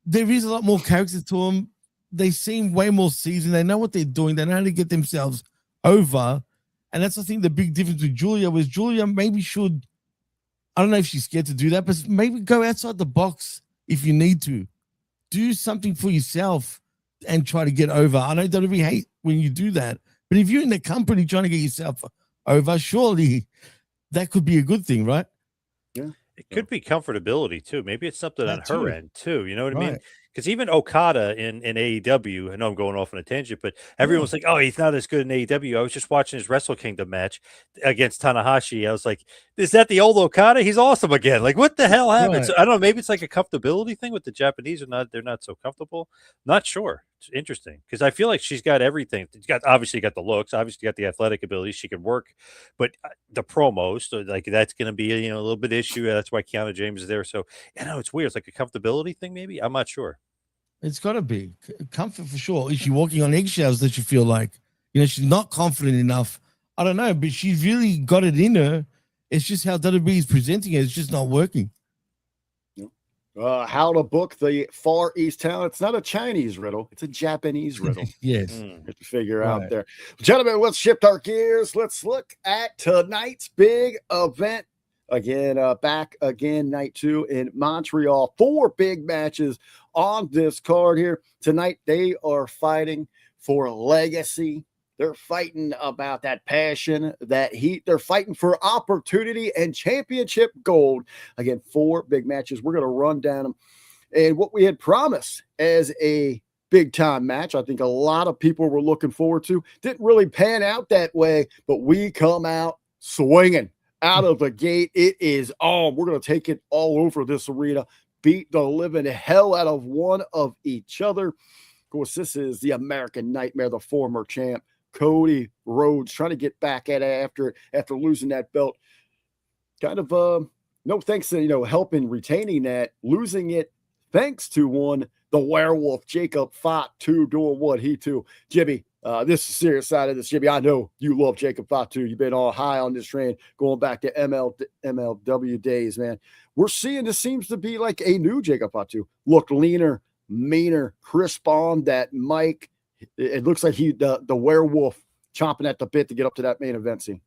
there is a lot more character to them. They seem way more seasoned. They know what they're doing. They know how to get themselves over. And that's, I think, the big difference with Julia was Julia maybe should, I don't know if she's scared to do that, but maybe go outside the box if you need to. Do something for yourself and try to get over. I know WWE hate when you do that, but if you're in the company trying to get yourself over, surely that could be a good thing, right? It could be comfortability too. Maybe it's something on That her too. end too. You know what I mean? Right. Because even Okada in AEW, I know I'm going off on a tangent, but everyone's like, "Oh, he's not as good in AEW." I was just watching his Wrestle Kingdom match against Tanahashi. I was like, "Is that the old Okada? He's awesome again!" Like, what the hell happened? Right. So, I don't know. Maybe it's like a comfortability thing with the Japanese, or not. They're not so comfortable. Not sure. It's interesting because I feel like she's got everything. She's got obviously got the looks, obviously got the athletic ability. She can work, but the promos, so like that's going to be a little bit issue. That's why Keanu James is there. So I know it's weird. It's like a comfortability thing, maybe. I'm not sure. It's got to be comfort for sure. Is she walking on eggshells? Does she feel like, she's not confident enough? I don't know, but she's really got it in her. It's just how WWE is presenting it. It's just not working. How to book the Far East town. It's not a Chinese riddle. It's a Japanese riddle. Yes. Have to figure out there. Gentlemen, let's shift our gears. Let's look at tonight's big event. Again, back again, night 2 in Montreal. 4 big matches on this card here. Tonight, they are fighting for legacy. They're fighting about that passion, that heat. They're fighting for opportunity and championship gold. Again, 4 big matches. We're going to run down them. And what we had promised as a big-time match, I think a lot of people were looking forward to, didn't really pan out that way, but we come out swinging out of the gate. It is on. We're going to take it all over this arena, beat the living hell out of one of each other. Of course, this is the American Nightmare, the former champ, Cody Rhodes, trying to get back at it after losing that belt. Kind of no thanks to helping retaining that, losing it thanks to the werewolf Jacob Fatu doing what he do. Jimmy, this is the serious side of this, Jimmy. I know you love Jacob Fatu. You've been all high on this train going back to MLW days, man. We're seeing this seems to be like a new Jacob Fatu. Looked leaner, meaner, crisp on that mic. It looks like the werewolf chomping at the bit to get up to that main event scene.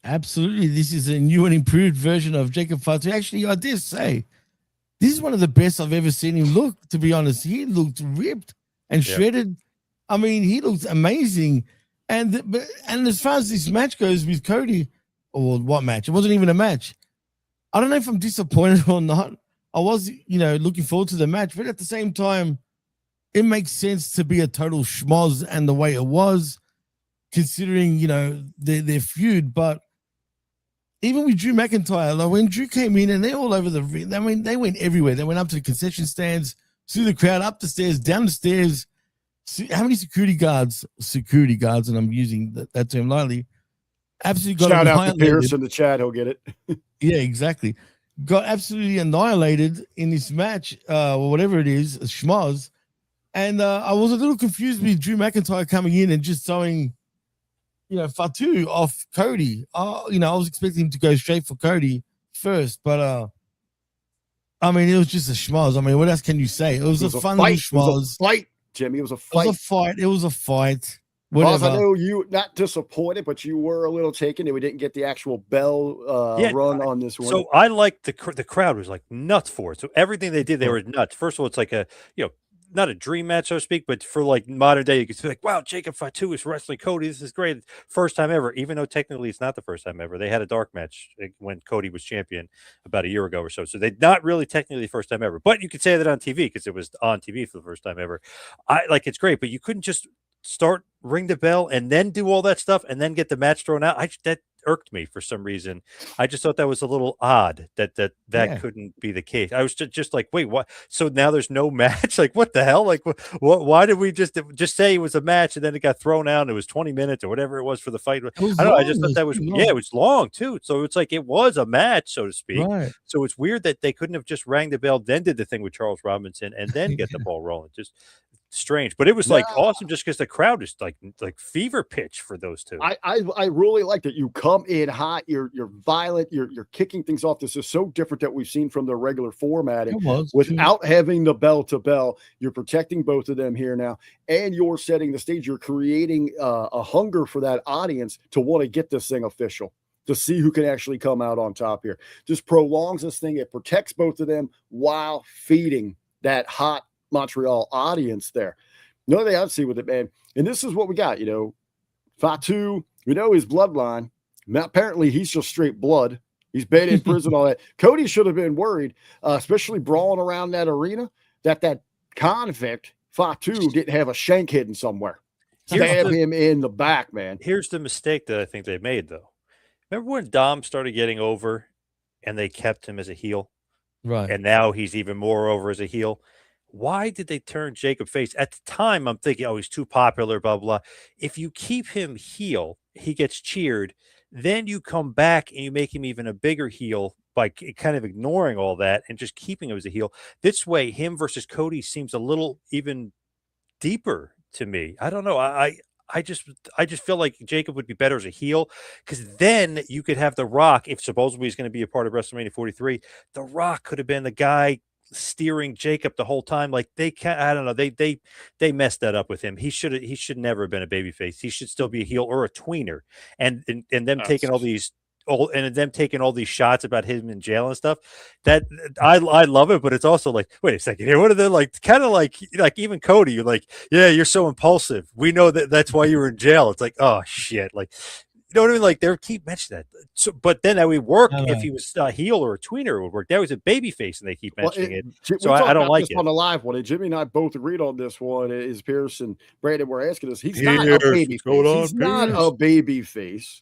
Absolutely. This is a new and improved version of Jacob Fatu. Actually, I dare say, this is one of the best I've ever seen him look, to be honest. He looked ripped and shredded. I mean, he looks amazing. And as far as this match goes with Cody, or what match? It wasn't even a match. I don't know if I'm disappointed or not. I was, looking forward to the match, but at the same time, it makes sense to be a total schmoz and the way it was, considering, their feud. But even with Drew McIntyre, like when Drew came in and they're all over the ring, I mean, they went everywhere. They went up to the concession stands, through the crowd, up the stairs, down the stairs. How many security guards, and I'm using that term lightly, absolutely got shout annihilated. out to Pierce in the chat. He'll get it. Yeah, exactly. Got absolutely annihilated in this match, or whatever it is, schmoz. And I was a little confused with Drew McIntyre coming in and just throwing, Fatu off Cody. I was expecting him to go straight for Cody first, but I mean, it was just a schmoz. I mean, what else can you say? It was a fun fight. schmoz. It was a fight, Jimmy. It was a fight. It was a fight. Whatever. I know you not disappointed, but you were a little taken that we didn't get the actual bell run on this one. So I like the crowd was like nuts for it. So everything they did, they were nuts. First of all, it's like a not a dream match, so to speak, but for like modern day, you could be like, wow, Jacob Fatu is wrestling Cody. This is great. First time ever, even though technically it's not the first time ever. They had a dark match when Cody was champion about a year ago or so. So they're not really technically the first time ever, but you could say that on TV because it was on TV for the first time ever. It's great, but you couldn't just ring the bell and then do all that stuff and then get the match thrown out. That irked me for some reason. I just thought that was a little odd that couldn't be the case. I was just like, wait, what? So now there's no match? Like, what the hell? Like, what? Why did we just say it was a match and then it got thrown out and it was 20 minutes or whatever it was for the fight? I don't know. I just thought that was, it was long too. So it's like, it was a match, so to speak. Right. So it's weird that they couldn't have just rang the bell, then did the thing with Charles Robinson and then get the ball rolling. Just strange, but it was like awesome just because the crowd is like fever pitch for those two. I really like that you come in hot, you're violent, you're kicking things off. This is so different that we've seen from the regular formatting without having the bell to bell. You're protecting both of them here now, and you're setting the stage. You're creating a hunger for that audience to want to get this thing official, to see who can actually come out on top here. Just prolongs this thing. It protects both of them while feeding that hot Montreal audience there. No, they have to see with it, man. And this is what we got, Fatu, we know his bloodline Now, apparently, he's just straight blood. He's been in prison, all that. Cody should have been worried, especially brawling around that arena, that convict, Fatu, didn't have a shank hidden somewhere. Stab him in the back, man. Here's the mistake that I think they made, though. Remember when Dom started getting over and they kept him as a heel? Right. And now he's even more over as a heel. Why did they turn Jacob face? At the time, I'm thinking, oh, he's too popular, blah, blah. If you keep him heel, he gets cheered. Then you come back and you make him even a bigger heel by kind of ignoring all that and just keeping him as a heel. This way, him versus Cody seems a little even deeper to me. I don't know. I just feel like Jacob would be better as a heel, because then you could have The Rock, if supposedly he's going to be a part of WrestleMania 43. The Rock could have been the guy steering Jacob the whole time. Like they can't. I don't know. They messed that up with him. He should never have been a babyface. He should still be a heel or a tweener. And them taking all these. And them taking all these shots about him in jail and stuff, that I love it, but it's also like, wait a second here, what are they like? Kind of like even Cody, you're like, yeah, you're so impulsive. We know that's why you were in jail. It's like, oh shit, like, you know what I mean? Like they keep mentioning that. So, but then that would work if he was a heel or a tweener, it would work. That was a baby face, and they keep mentioning it. So I don't like it. On the live one, and Jimmy and I both agreed on this one. Is Pierce and Brandon were asking us? He's not a baby face. He's not a baby face.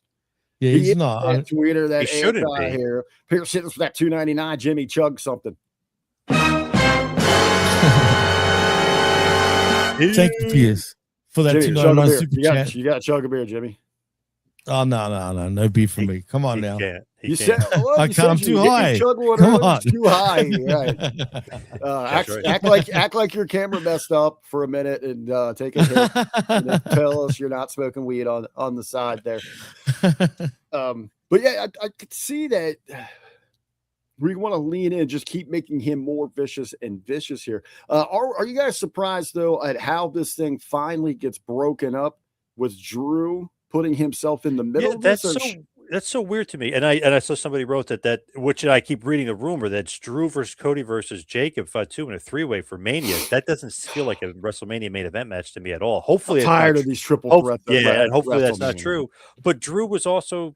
Yeah, he's not. That tweeter, that he shouldn't be here. Pierce hit us with that $2.99. Jimmy chug something. Thank you, Pierce, for that $2.99 super chat. You got to chug a beer, Jimmy. Oh no beef for me. Come on now. You said I can't. I'm too high. Come on, too high. Right. Act like your camera messed up for a minute and take a hit. And then tell us you're not smoking weed on the side there. But yeah, I could see that. We want to lean in, just keep making him more vicious and vicious here. Are you guys surprised though at how this thing finally gets broken up with Drew putting himself in the middle? Yeah, that's so weird to me. And I saw somebody wrote that which I keep reading the rumor that's Drew versus Cody versus Jacob Fatu in a 3-way for Mania. That doesn't feel like a WrestleMania main event match to me at all. Hopefully, I'm tired of these triple threats. Yeah, and hopefully that's not true. But Drew was also.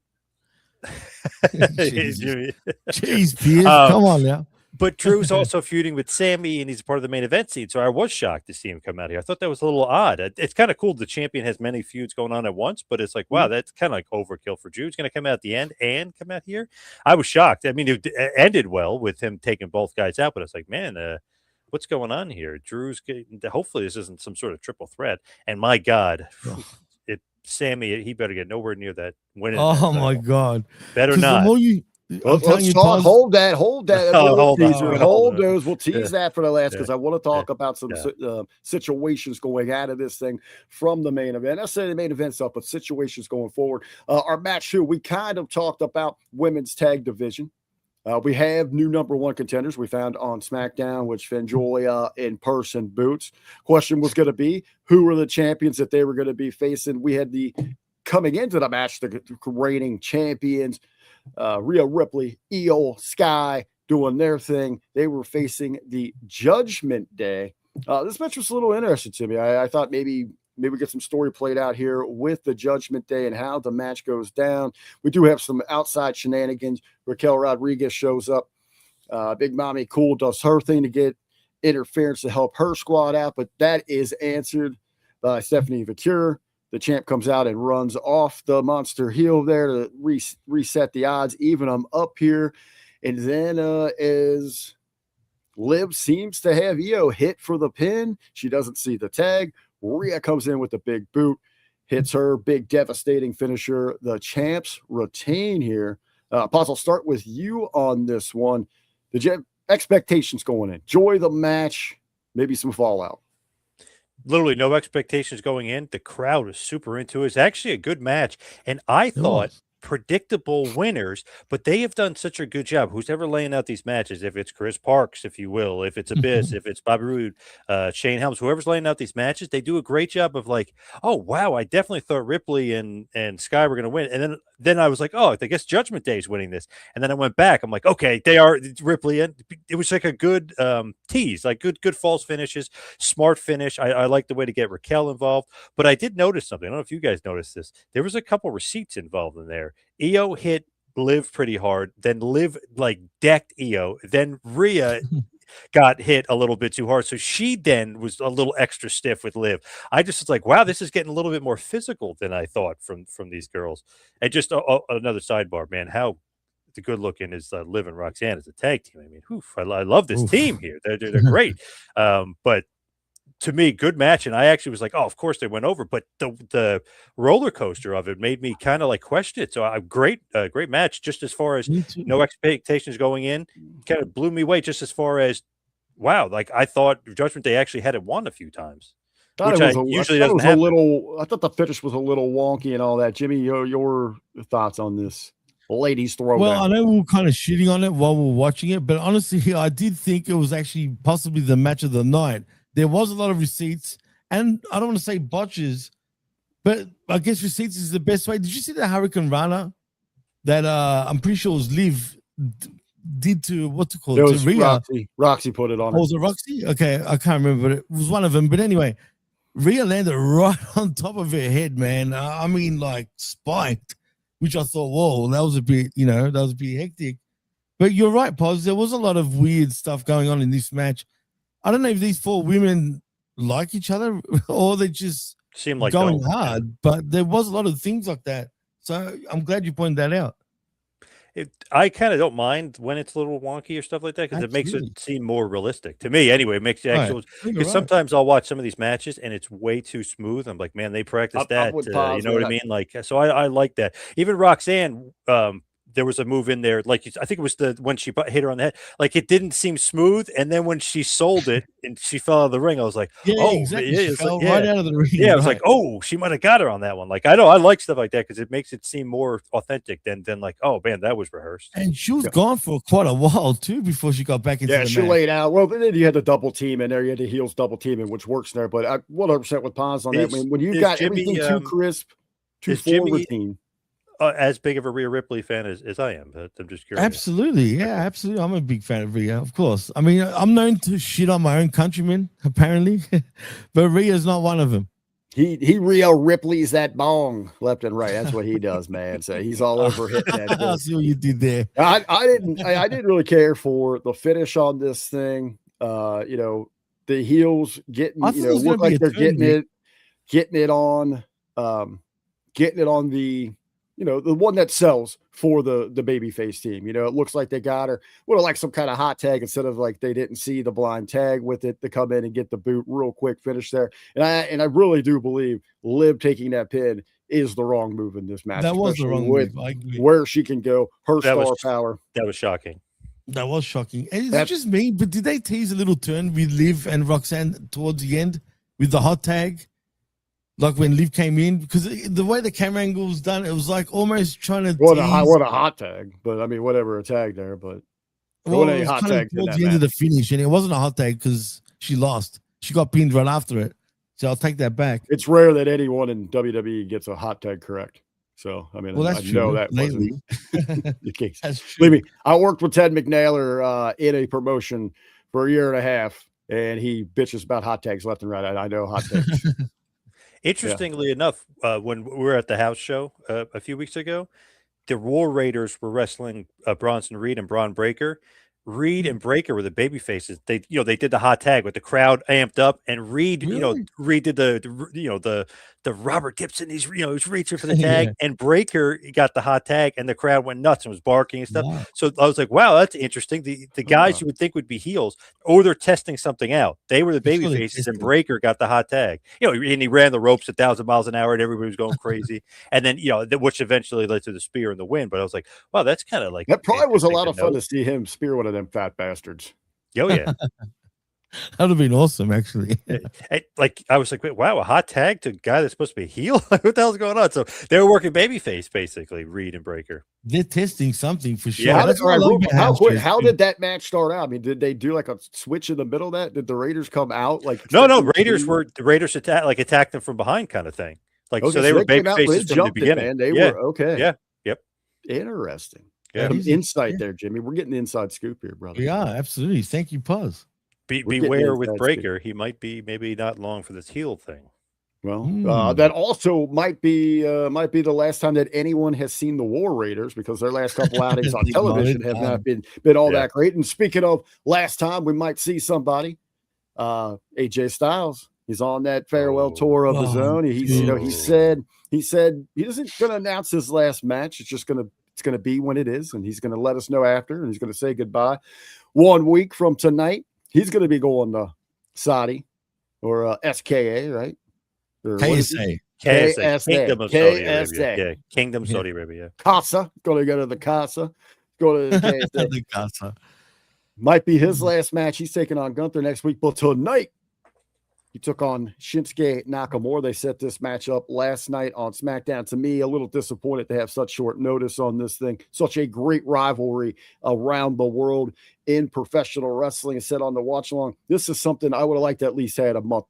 Jeez, Pierce, come on now. But Drew's also feuding with Sammy, and he's part of the main event scene. So I was shocked to see him come out here. I thought that was a little odd. It's kind of cool. The champion has many feuds going on at once, but it's like, wow, that's kind of like overkill for Drew. He's going to come out at the end and come out here. I was shocked. I mean, it ended well with him taking both guys out, but it's like, man, what's going on here? Drew's getting. Hopefully, this isn't some sort of triple threat. And my God. Sammy, he better get nowhere near that winning. Oh my God! Better not. Let's talk. Hold that. Hold those. We'll tease that for the last because I want to talk about some situations going out of this thing from the main event. I say the main event's up, but situations going forward. Our match two, we kind of talked about women's tag division. We have new number one contenders we found on SmackDown, which Fanjolia in-person boots. Question was going to be, who were the champions that they were going to be facing? We had coming into the match, the reigning champions, Rhea Ripley, Io, Sky, doing their thing. They were facing the Judgment Day. This match was a little interesting to me. I thought maybe we get some story played out here with the Judgment Day and how the match goes down. We do have some outside shenanigans. Raquel Rodriguez shows up. Big Mommy Cool does her thing to get interference to help her squad out, but that is answered by Stephanie Vacure. The champ comes out and runs off the monster heel there to reset the odds, even them up here. And then as Liv seems to have Io hit for the pin, she doesn't see the tag. Rhea comes in with the big boot, hits her big devastating finisher. The champs retain here. Poz, I'll start with you on this one. Did you have expectations going in? Enjoy the match, maybe some fallout. Literally no expectations going in. The crowd was super into it. It's actually a good match. And I thought predictable winners, but they have done such a good job. Who's ever laying out these matches, if it's Chris Parks, if you will, if it's Abyss, if it's Bobby Roode, Shane Helms, whoever's laying out these matches, they do a great job of like, oh wow, I definitely thought Ripley and Sky were going to win, and then then I was like, oh, I guess Judgment Day is winning this. And then I went back. I'm like, okay, they are Ripley. And it was like a good tease, like good false finishes, smart finish. I like the way to get Raquel involved. But I did notice something. I don't know if you guys noticed this. There was a couple receipts involved in there. Io hit Liv pretty hard. Then Liv like decked Io. Then Rhea got hit a little bit too hard. So she then was a little extra stiff with Liv. I just was like, wow, this is getting a little bit more physical than I thought from these girls. And just another sidebar, man, how the good looking is Liv and Roxanne as a tag team. I mean, I love this team here. They're great. But to me, good match. And I actually was like, oh, of course they went over, but the roller coaster of it made me kind of like question it. So a great match, just as far as no expectations going in, kind of blew me away just as far as, wow, like I thought Judgment Day actually had it won a few times. Which usually doesn't happen. I thought the finish was a little wonky and all that. Jimmy, your thoughts on this ladies throwdown? Well, I know we were kind of shitting on it while we were watching it, but honestly, I did think it was actually possibly the match of the night. There was a lot of receipts, and I don't want to say botches, but I guess receipts is the best way. Did you see the Hurricane Rana that I'm pretty sure it was Liv did to what's it called? It was to Rhea. Roxy put it on. Oh, was it Roxy? Okay, I can't remember, but it was one of them. But anyway, Rhea landed right on top of her head, man. I mean, like spiked, which I thought, whoa, that was a bit hectic. But you're right, Paz. There was a lot of weird stuff going on in this match. I don't know if these four women like each other or they just seem like going hard, but there was a lot of things like that. So I'm glad you pointed that out. I kind of don't mind when it's a little wonky or stuff like that because it makes it seem more realistic to me. Anyway, it makes the actual. Because sometimes I'll watch some of these matches and it's way too smooth. I'm like, man, they practiced that. You know what I mean? Like, so I like that. Even Roxanne. There was a move in there, like I think it was when she hit her on the head, like it didn't seem smooth, and then when she sold it and she fell out of the ring, I was like, exactly. She fell right out of the ring. Yeah, I was like, oh, she might have got her on that one. Like I know I like stuff like that because it makes it seem more authentic than like, oh man, that was rehearsed. And she was gone for quite a while too before she got back into the match. She laid out. Well, then you had the double team in there, you had the heels double teaming, which works there. But I 100% with Paz on that. When you got everything too crisp, too forward team. As big of a Rhea Ripley fan as I am, but I'm just curious. Absolutely, absolutely. I'm a big fan of Rhea, of course. I mean, I'm known to shit on my own countrymen, apparently, but Rhea's not one of them. He Rhea Ripley's that bong left and right. That's what he does, man. So he's all over hitting that. I see what you did there. I didn't really care for the finish on this thing. The heels getting look like they're getting it on the. The one that sells for the babyface team. It looks like they got her with like some kind of hot tag instead of like they didn't see the blind tag with it to come in and get the boot real quick finish there. And I really do believe Liv taking that pin is the wrong move in this match. That was the wrong move. I agree. Where she can go, her star power. That was shocking. That was shocking. And it's just me, but did they tease a little turn with Liv and Roxanne towards the end with the hot tag? Like when Liv came in, because the way the camera angle was done, it was like almost trying to. What a hot tag, but I mean, whatever a tag there, but it was hot tag towards the end of the finish, and it wasn't a hot tag because she lost. She got pinned right after it, so I'll take that back. It's rare that anyone in WWE gets a hot tag correct. So I mean, I know that wasn't the case. Believe me, I worked with Ted McNailer in a promotion for a year and a half, and he bitches about hot tags left and right. I know hot tags. Interestingly enough, when we were at the house show a few weeks ago, the War Raiders were wrestling Bronson Reed and Braun Breaker. Reed and Breaker were the baby faces. They did the hot tag with the crowd amped up, and Reed, Reed did the Robert Gibson. He's reaching for the tag, and Breaker got the hot tag, and the crowd went nuts and was barking and stuff. Wow. So I was like, wow, that's interesting. The guys you would think would be heels, or they're testing something out. They were the baby faces, and Breaker got the hot tag. And he ran the ropes 1,000 miles an hour, and everybody was going crazy. And then which eventually led to the spear and the win. But I was like, wow, that's kind of like that. Probably was a lot of fun to see him spear one of them fat bastards. Oh yeah. That would have been awesome, actually. I was like, wait, wow, a hot tag to a guy that's supposed to be a heel? What the hell's going on? So they were working babyface, basically, Reed and Breaker. They're testing something for sure. Yeah, how did that match start out? I mean, did they do like a switch in the middle of that? Did the Raiders come out like No, the Raiders attacked them from behind kind of thing. Like so they were babyfaces from the beginning. They were okay. Yeah. Yep. Interesting. Yeah. Some insight there, Jimmy. We're getting the inside scoop here, brother. Yeah, absolutely. Thank you, Puz. Beware with Breaker. He might be maybe not long for this heel thing. Well, that also might be the last time that anyone has seen the War Raiders, because their last couple outings on television have not been all that great. And speaking of last time, we might see somebody. AJ Styles, he's on that farewell tour of his own. He said he isn't going to announce his last match. It's going to be when it is, and he's going to let us know after, and he's going to say goodbye. 1 week from tonight, he's going to be going to Saudi or SKA, right? KSA. Kingdom of Saudi Arabia. Yeah, Kingdom Saudi Arabia. Casa, going to go to the Casa. Go to KSA. The Casa. Might be his last match. He's taking on Gunther next week, but tonight he took on Shinsuke Nakamura. They set this match up last night on SmackDown. To me, a little disappointed to have such short notice on this thing. Such a great rivalry around the world in professional wrestling. And said on the watch along, this is something I would have liked to at least had a month,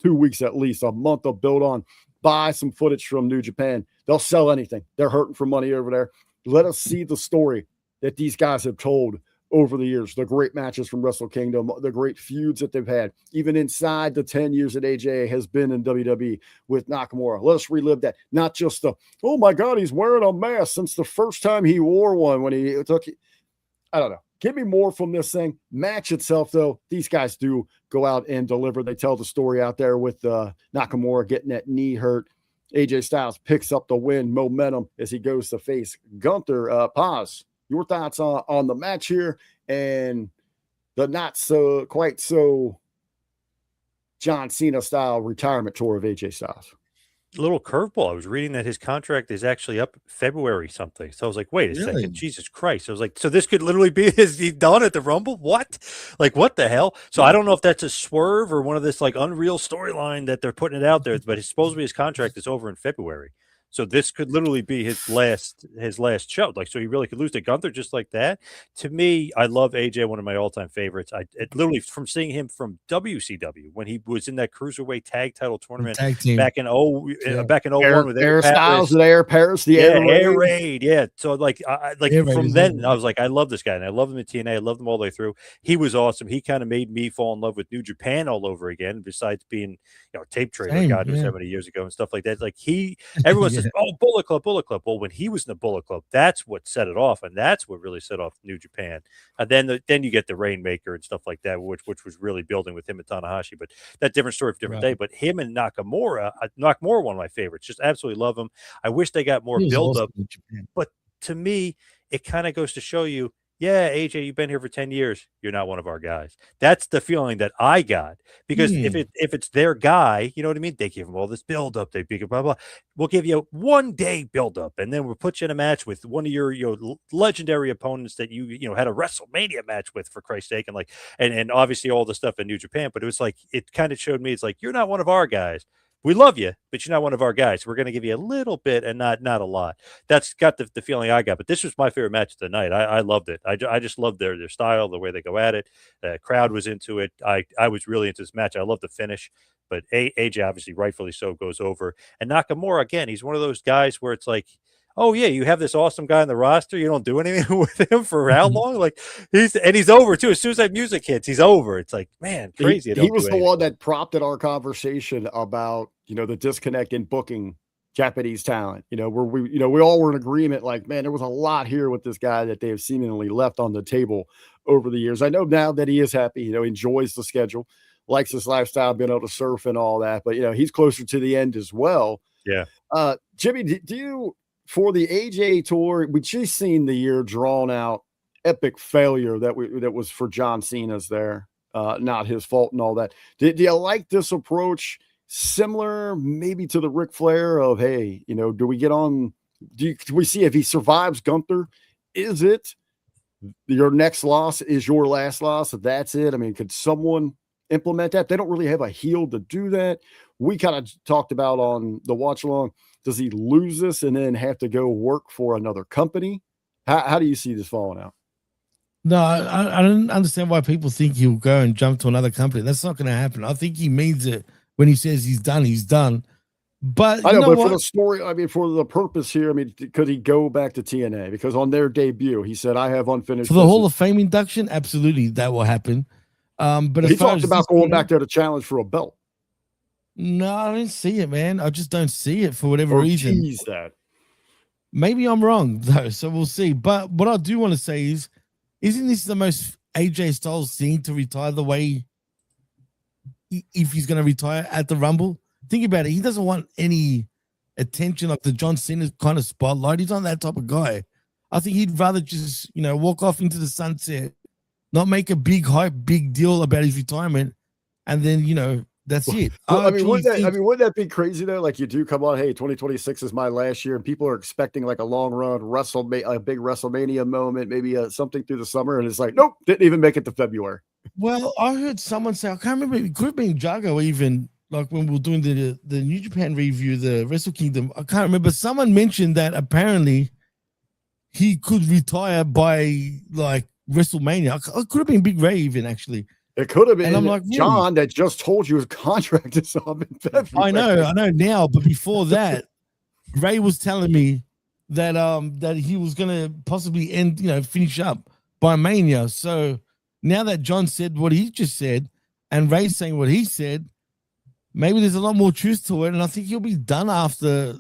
2 weeks at least, a month of build on. Buy some footage from New Japan. They'll sell anything. They're hurting for money over there. Let us see the story that these guys have told over the years, the great matches from Wrestle Kingdom, the great feuds that they've had, even inside the 10 years that AJ has been in WWE with Nakamura. Let us relive that. Not just the, oh my God, he's wearing a mask since the first time he wore one when he took it. I don't know. Give me more from this thing. Match itself, though, these guys do go out and deliver. They tell the story out there with Nakamura getting that knee hurt. AJ Styles picks up the win, momentum as he goes to face Gunther. Paz, your thoughts on the match here and the not so quite so John Cena style retirement tour of AJ Styles? Little curveball. I was reading that his contract is actually up February something. So I was like, wait a second, Jesus Christ. I was like, so this could literally be he done at the Rumble? What? Like, what the hell? So I don't know if that's a swerve or one of this like unreal storyline that they're putting it out there, but supposedly his contract is over in February. So this could literally be his last show. Like, so he really could lose to Gunther just like that. To me, I love AJ, one of my all-time favorites. Literally from seeing him from WCW when he was in that cruiserweight tag title tournament back in 01 with Air Styles and Air Paris, the Air Raid. Yeah. So like from then I was like, I love this guy and I love him in TNA. I love him all the way through. He was awesome. He kind of made me fall in love with New Japan all over again, besides being, tape trader, God knows how many years ago and stuff like that. Like everyone says, oh, Bullet Club. Well, when he was in the Bullet Club, that's what set it off, and that's what really set off New Japan. And then you get the Rainmaker and stuff like that, which was really building with him and Tanahashi. But that different story for different day. But him and Nakamura, one of my favorites. Just absolutely love him. I wish they got more build up. But to me, it kind of goes to show you, yeah, AJ, you've been here for 10 years. You're not one of our guys. That's the feeling that I got. Because if it's their guy, you know what I mean? They give him all this build-up. They blah, blah, blah. We'll give you 1 day build-up, and then we'll put you in a match with one of your legendary opponents that you had a WrestleMania match with, for Christ's sake, and obviously all the stuff in New Japan. But it was like, it kind of showed me, it's like, you're not one of our guys. We love you, but you're not one of our guys. We're going to give you a little bit and not a lot. That's got the feeling I got. But this was my favorite match of the night. I loved it. I just loved their style, the way they go at it. The crowd was into it. I was really into this match. I love the finish. But AJ, obviously, rightfully so, goes over. And Nakamura, again, he's one of those guys where it's like, oh yeah, you have this awesome guy on the roster. You don't do anything with him for how long? Like he's over too. As soon as that music hits, he's over. It's like, man, crazy. He was the one that prompted our conversation about, the disconnect in booking Japanese talent, where we all were in agreement. Like, man, there was a lot here with this guy that they have seemingly left on the table over the years. I know now that he is happy, enjoys the schedule, likes his lifestyle, being able to surf and all that, but he's closer to the end as well. Yeah. Jimmy, do you, for the AJ tour, we just seen the year drawn out epic failure that was for John Cena's there, not his fault and all that. Do you like this approach, similar maybe to the Ric Flair of, hey, do we get on? Do we see if he survives Gunther? Is it your next loss is your last loss? If that's it, I mean, could someone implement that? They don't really have a heel to do that. We kind of talked about on the watch along. Does he lose this and then have to go work for another company? How do you see this falling out? No, I don't understand why people think he'll go and jump to another company. That's not going to happen. I think he means it when he says he's done, he's done. But I you know, know but for what? the story, I mean, for the purpose here, I mean, could he go back to TNA? Because on their debut, he said, "I have unfinished For the business." Hall of Fame induction, absolutely that will happen. But as He far talked as about this, going back there to challenge for a belt no, I didn't see it, man. I just don't see it for whatever or reason. tease that. Maybe I'm wrong though, so we'll see. But what I do want to say is, isn't this the most AJ Styles thing to retire the way if he's going to retire at the Rumble? Think about it. He doesn't want any attention like the John Cena kind of spotlight. He's not that type of guy. I think he'd rather just, walk off into the sunset, not make a big hype, big deal about his retirement, and then, that's it. Well, I mean, wouldn't that be crazy though? Like you do come on, hey, 2026 is my last year, and people are expecting like a long run a big WrestleMania moment, maybe something through the summer, and it's like, nope, didn't even make it to February. Well, I heard someone say, I can't remember, it could have been Jago even, like when we were doing the New Japan review, the Wrestle Kingdom. I can't remember. Someone mentioned that apparently he could retire by like WrestleMania. It could have been Big Ray even actually. It could have been. And I'm like, John that just told you his contract is up in February. I know now, but before that, Ray was telling me that that he was gonna possibly finish up by Mania. So now that John said what he just said, and Ray's saying what he said, maybe there's a lot more truth to it, and I think he'll be done after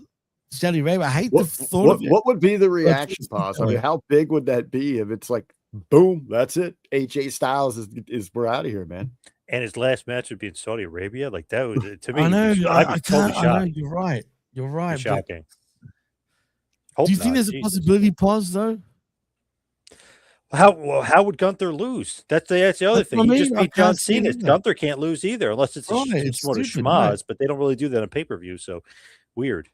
Saudi Arabia. I hate the thought of it. What would be the reaction, Paz? I mean, how big would that be if it's like, boom, that's it. AJ Styles is we're out of here, man. And his last match would be in Saudi Arabia. Like that was to me. I know. I'd be totally shocked. I know. You're right. You're right. Shocking. Do you think there's a possibility, Pause though? How would Gunther lose? That's the other thing. He just beat John Cena. Gunther can't lose either, unless it's some sort of schmaz. But they don't really do that on pay-per-view. So weird.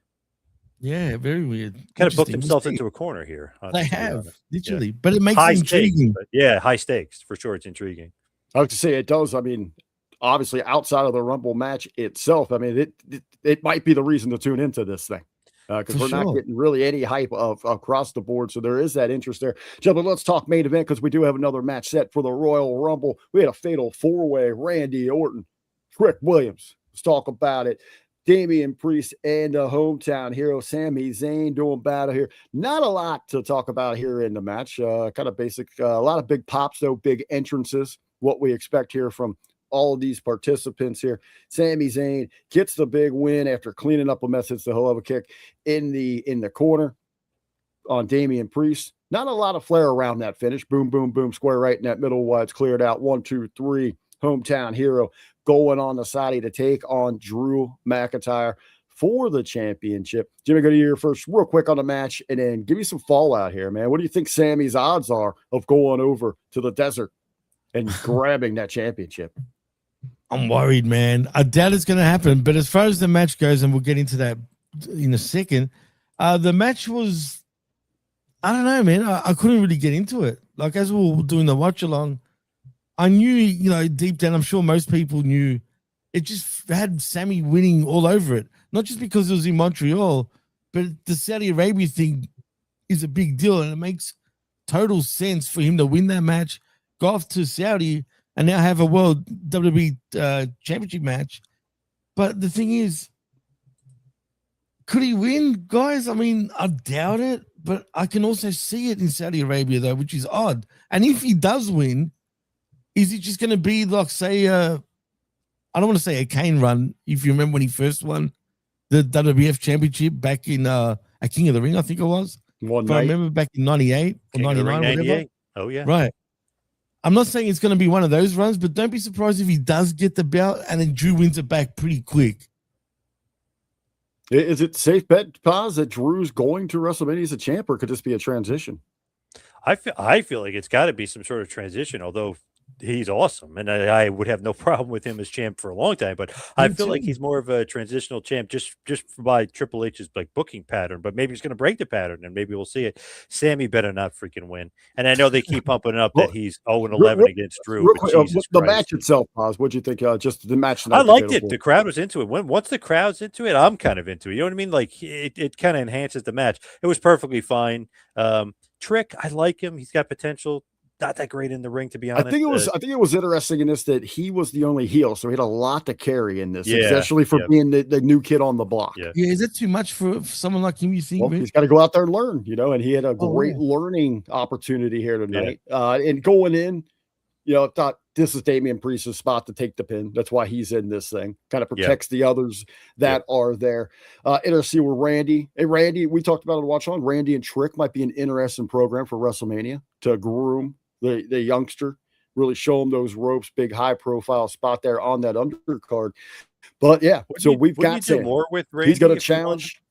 Yeah, very weird. Kind of booked themselves into a corner here. They have literally, but it makes it intriguing. High stakes for sure. It's intriguing. I have to say it does. I mean, obviously outside of the Rumble match itself, I mean, it might be the reason to tune into this thing. Because we're not getting really any hype of across the board. So there is that interest there. Gentlemen, let's talk main event because we do have another match set for the Royal Rumble. We had a fatal four-way, Randy Orton, Trick Williams. Let's talk about it. Damian Priest and the hometown hero, Sami Zayn, doing battle here. Not a lot to talk about here in the match. Kind of basic. A lot of big pops, though, big entrances. What we expect here from all of these participants here. Sami Zayn gets the big win after cleaning up a mess. It's the hell of a kick in the corner on Damian Priest. Not a lot of flair around that finish. Boom, boom, boom, square right in that middle. Why it's cleared out. 1, 2, 3. Hometown hero going on the side to take on Drew McIntyre for the championship. Jimmy, go to your first real quick on the match and then give me some fallout here, man. What do you think Sammy's odds are of going over to the desert and grabbing that championship? I'm worried, man. I doubt it's going to happen. But as far as the match goes, and we'll get into that in a second, the match was, I don't know, man. I couldn't really get into it. Like, as we were doing the watch along, I knew, deep down, I'm sure most people knew it just had Sammy winning all over it. Not just because it was in Montreal, but the Saudi Arabia thing is a big deal. And it makes total sense for him to win that match, go off to Saudi, and now have a World WWE Championship match. But the thing is, could he win, guys? I mean, I doubt it, but I can also see it in Saudi Arabia, though, which is odd. And if he does win, is it just going to be like, say, I don't want to say a Kane run, if you remember when he first won the WWF Championship back in a King of the Ring, I think it was. If I remember back in 98 or 99 or whatever. Oh, yeah. Right. I'm not saying it's going to be one of those runs, but don't be surprised if he does get the belt and then Drew wins it back pretty quick. Is it safe bet, Paz, that Drew's going to WrestleMania as a champ, or could this be a transition? I feel like it's got to be some sort of transition, although he's awesome, and I would have no problem with him as champ for a long time. But I feel like he's more of a transitional champ just by Triple H's like booking pattern. But maybe he's going to break the pattern, and maybe we'll see it. Sammy better not freaking win. And I know they keep pumping up that he's 0-11 against Drew. The match itself, Paz, what'd you think? Just the match tonight. I liked it. The crowd was into it. Once the crowd's into it, I'm kind of into it. You know what I mean? Like it kind of enhances the match. It was perfectly fine. Trick, I like him. He's got potential. not that great in the ring, to be honest. I think it was interesting in this that he was the only heel, so he had a lot to carry in this, Yeah, especially for being the new kid on the block. Yeah. Yeah, is that too much for someone like him? You think? Well, man? he's got to go out there and learn, and he had a Oh, great yeah. learning opportunity here tonight. And going in, I thought this is Damian Priest's spot to take the pin. That's why he's in this thing. Kind of protects the others that are there. Interesting with Randy. Hey, Randy, we talked about it watch on. Randy and Trick might be an interesting program for WrestleMania to groom the youngster, really show him those ropes, big high profile spot there on that undercard. But yeah, we've got do more with Randy. He's going to challenge.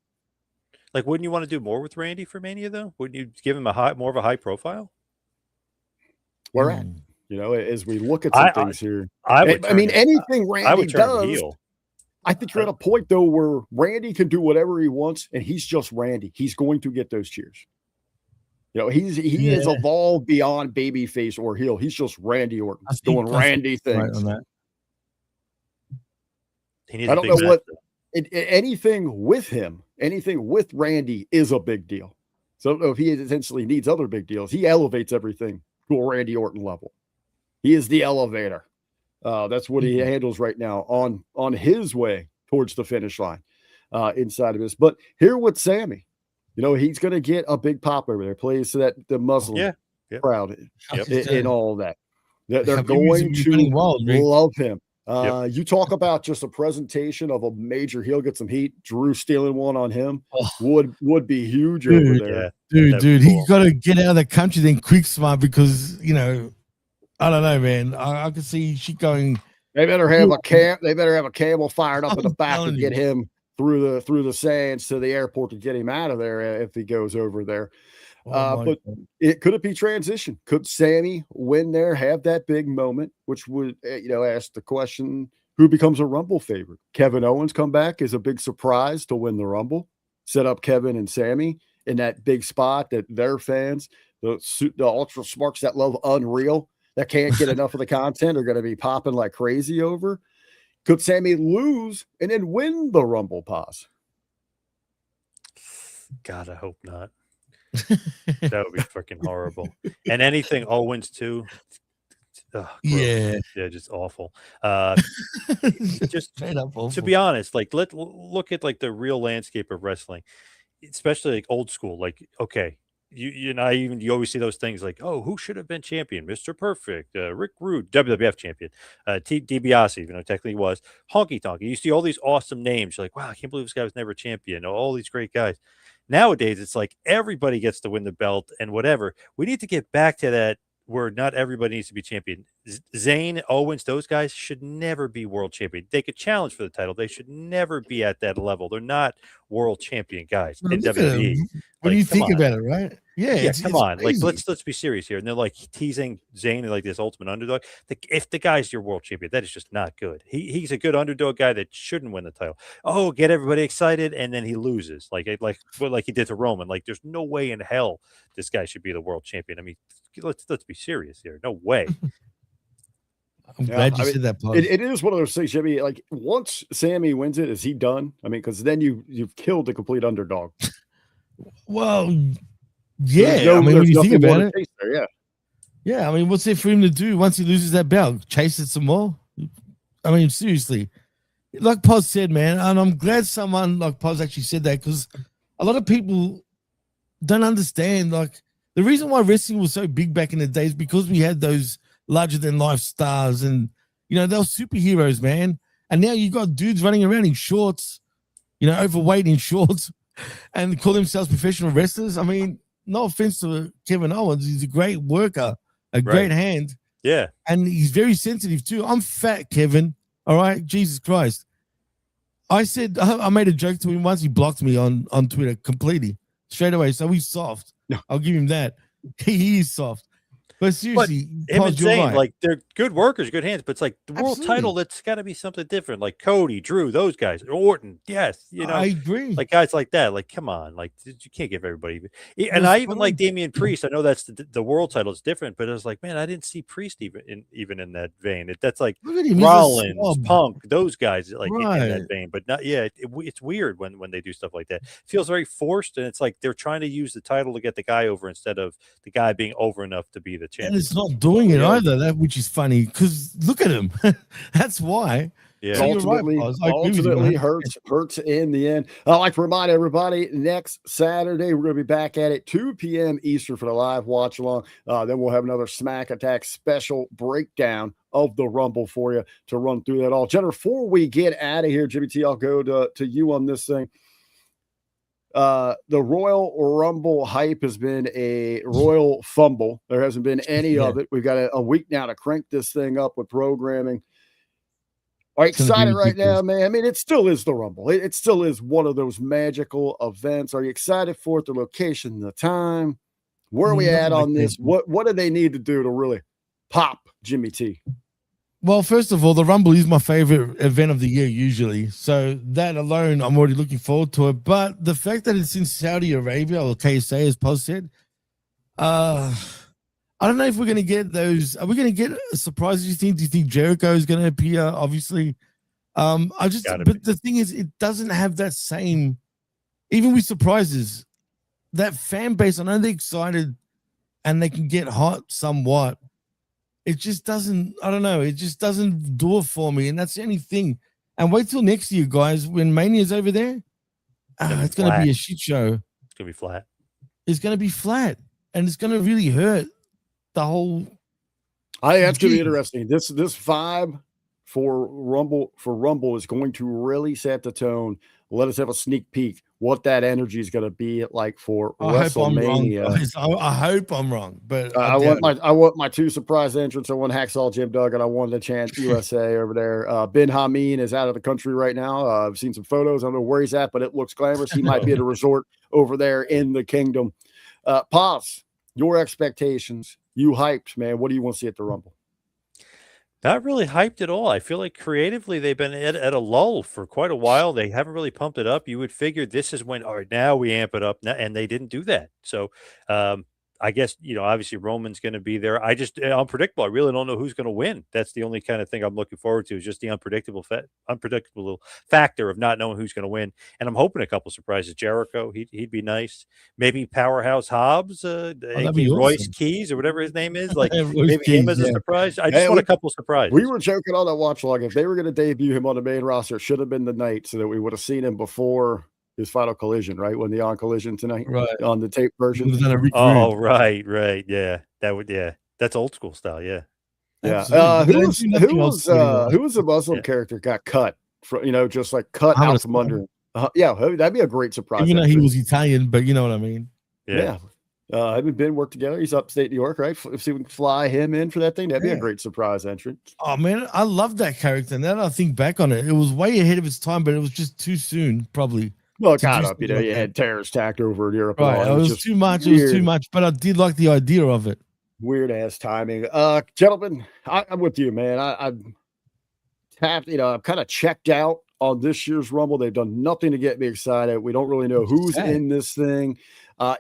Like, wouldn't you want to do more with Randy for Mania though? Wouldn't you give him more of a high profile? Where at? As we look at some things here. Anything Randy does. I think you're at a point though where Randy can do whatever he wants, and he's just Randy. He's going to get those cheers. He is evolved beyond babyface or heel. He's just Randy Orton doing Randy things. Right on that. I don't know what anything with him, anything with Randy is a big deal. So if he essentially needs other big deals, he elevates everything to a Randy Orton level. He is the elevator. That's what he handles right now on his way towards the finish line inside of this. But here with Sammy, he's going to get a big pop over there. Plays to the Muslim crowd and all of that. They're going to love him. You talk about just a presentation of a major heel, get some heat. Drew stealing one on him would be huge over there. Dude, he's got to get out of the country then quick, smart, because I don't know, man. I can see she going. They better have a camel fired up in the back and get him through the sands to the airport to get him out of there if he goes over there. But could it be transition? Could Sammy win there, have that big moment, which would ask the question, who becomes a Rumble favorite? Kevin Owens come back is a big surprise to win the Rumble, set up Kevin and Sammy in that big spot that their fans, the ultra smarks that love Unreal, that can't get enough of the content, are going to be popping like crazy over. Could Sammy lose and then win the Rumble pause? God, I hope not. That would be freaking horrible. And anything Owens too. Just awful. Just to be honest, like look at like the real landscape of wrestling, especially like old school. Like, okay, you always see those things like, oh, who should have been champion? Mr. Perfect, Rick Rude, WWF champion, DiBiase, even though technically was Honky Tonk. You see all these awesome names. You're like, wow, I can't believe this guy was never champion. All these great guys. Nowadays, it's like everybody gets to win the belt and whatever. We need to get back to that where not everybody needs to be champion. Zayn, Owens, those guys should never be world champion. They could challenge for the title. They should never be at that level. They're not world champion guys in WWE. When you think about it, right? Yeah, come on. Crazy. Like let's be serious here. And they're like teasing Zayn and like this ultimate underdog. If the guy's your world champion, that is just not good. He's a good underdog guy that shouldn't win the title. Oh, get everybody excited, and then he loses. Like he did to Roman. Like there's no way in hell this guy should be the world champion. I mean, let's be serious here. No way. I'm glad you said that. It is one of those things, Jimmy. Like once Sammy wins it, is he done? I mean, because then you've killed the complete underdog. Well, yeah. I mean, when you think about it, yeah. I mean, what's there for him to do once he loses that belt? Chase it some more? I mean, seriously. Like Poz said, man, and I'm glad someone like Poz actually said that, because a lot of people don't understand. Like the reason why wrestling was so big back in the days because we had those larger than life stars, and they were superheroes, man. And now you got dudes running around in shorts, overweight in shorts, and call themselves professional wrestlers. I mean, no offense to Kevin Owens, he's a great worker, great hand. Yeah. And he's very sensitive too. I'm fat, Kevin. All right. Jesus Christ. I said, I made a joke to him once. He blocked me on Twitter completely, straight away. So he's soft. I'll give him that. He is soft. But seriously, him and Zayn, like they're good workers, good hands, but it's like the world title, that's got to be something different. Like Cody, Drew, those guys, Orton, yes, I agree. Like guys like that, like come on, like you can't give everybody. And I even like Damian Priest. I know that's the world title is different, but I was like, man, I didn't see Priest even in that vein. That's like Rollins, Punk, those guys like in that vein, but not it's weird when they do stuff like that. It feels very forced, and it's like they're trying to use the title to get the guy over instead of the guy being over enough to be the chance. And it's not doing it either, that which is funny because look at him. That's why. Yeah. So you're right, ultimately, Oz. I agree with you, man. hurts in the end. I'd like to remind everybody next Saturday, we're going to be back at it 2 p.m. Eastern for the live watch along. Then we'll have another Smack Attack special breakdown of the Rumble for you to run through that all. Jennifer, before we get out of here, Jimmy T, I'll go to you on this thing. The Royal Rumble hype has been a royal fumble. There hasn't been any of it. We've got a week now to crank this thing up with programming. Are you excited right now, man? I mean, it still is the Rumble. It still is one of those magical events. Are you excited for it? The location, the time? Where are we at on this? What do they need to do to really pop Jimmy T? Well, first of all, the Rumble is my favorite event of the year usually. So that alone, I'm already looking forward to it. But the fact that it's in Saudi Arabia, or KSA, as Poz said, I don't know if we're going to get those. Are we going to get surprises, you think? Do you think Jericho is going to appear? Obviously. But the thing is, it doesn't have that same, even with surprises, that fan base. I know they're excited and they can get hot somewhat. It just doesn't, I don't know. It just doesn't do it for me. And that's the only thing. And wait till next year, guys, when Mania's over there. It's going to be a shit show. It's going to be flat. It's going to be flat. And it's going to really hurt the whole. I think that's going to be interesting. This vibe for Rumble is going to really set the tone. Let us have a sneak peek what that energy is going to be like for WrestleMania. I hope I'm wrong, but I want my 2 surprise entrants. I want Hacksaw Jim Duggan. I want the chant USA over there. Ben Hameen is out of the country right now. I've seen some photos. I don't know where he's at, but it looks glamorous. He might be at a resort over there in the kingdom. Pops, your expectations. You hyped, man. What do you want to see at the Rumble? Not really hyped at all. I feel like creatively they've been at a lull for quite a while. They haven't really pumped it up. You would figure this is when, all right, now we amp it up, and they didn't do that. So I guess, obviously Roman's going to be there. I just unpredictable. I really don't know who's going to win. That's the only kind of thing I'm looking forward to, is just the unpredictable factor of not knowing who's going to win. And I'm hoping a couple surprises. Jericho, he'd be nice. Maybe Powerhouse Hobbs, Royce Keys or whatever his name is. Like maybe him as a surprise. I just want a couple surprises. We were joking on that watch log. If they were going to debut him on the main roster, it should have been the night so that we would have seen him before his final collision, right? When the on collision tonight, right, on the tape version. Oh, right. Yeah. That's old school style. Yeah. Who was the Muslim character got cut from, just like cut out from under him? That'd be a great surprise. Even though he was Italian, but you know what I mean. Yeah. Him and Ben work together. He's upstate New York, right? If we can fly him in for that thing, that'd be a great surprise entrance. Oh man, I love that character. Now that I think back on it, it was way ahead of its time, but it was just too soon, probably. Well, kind of, you had terrorist attack over in Europe. Right, it was too much. Weird. It was too much, but I did like the idea of it. Weird ass timing. Gentlemen, I'm with you, man. I'm tapped, I'm kind of checked out on this year's Rumble. They've done nothing to get me excited. We don't really know who's in this thing.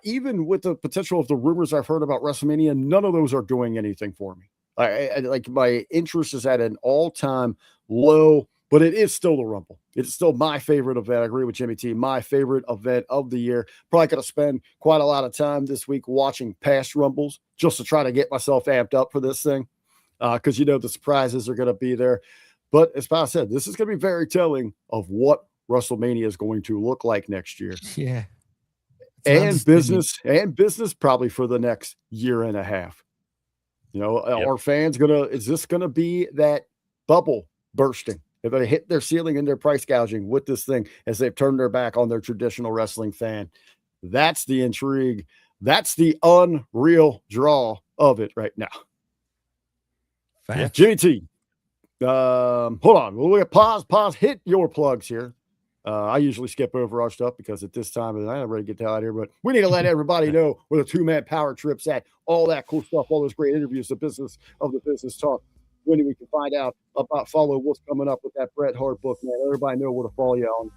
Even with the potential of the rumors I've heard about WrestleMania, none of those are doing anything for me. Like my interest is at an all-time low, but it is still the Rumble. It's still my favorite event. I agree with Jimmy T. My favorite event of the year. Probably going to spend quite a lot of time this week watching past Rumbles just to try to get myself amped up for this thing, because the surprises are going to be there. But as Pat said, this is going to be very telling of what WrestleMania is going to look like next year. Yeah. And business probably for the next year and a half. Are fans is this going to be that bubble bursting? If they hit their ceiling and their price gouging with this thing as they've turned their back on their traditional wrestling fan? That's the intrigue. That's the unreal draw of it right now. Yeah. Jimmy T. Hold on. We'll look at pause. Hit your plugs here. I usually skip over our stuff because at this time of the night, I'm ready to get the hell out of here. But we need to let everybody know where the 2-man power trip's at. All that cool stuff, all those great interviews, the business talk. When we can find out about follow what's coming up with that Bret Hart book, man. Everybody know where to follow you on.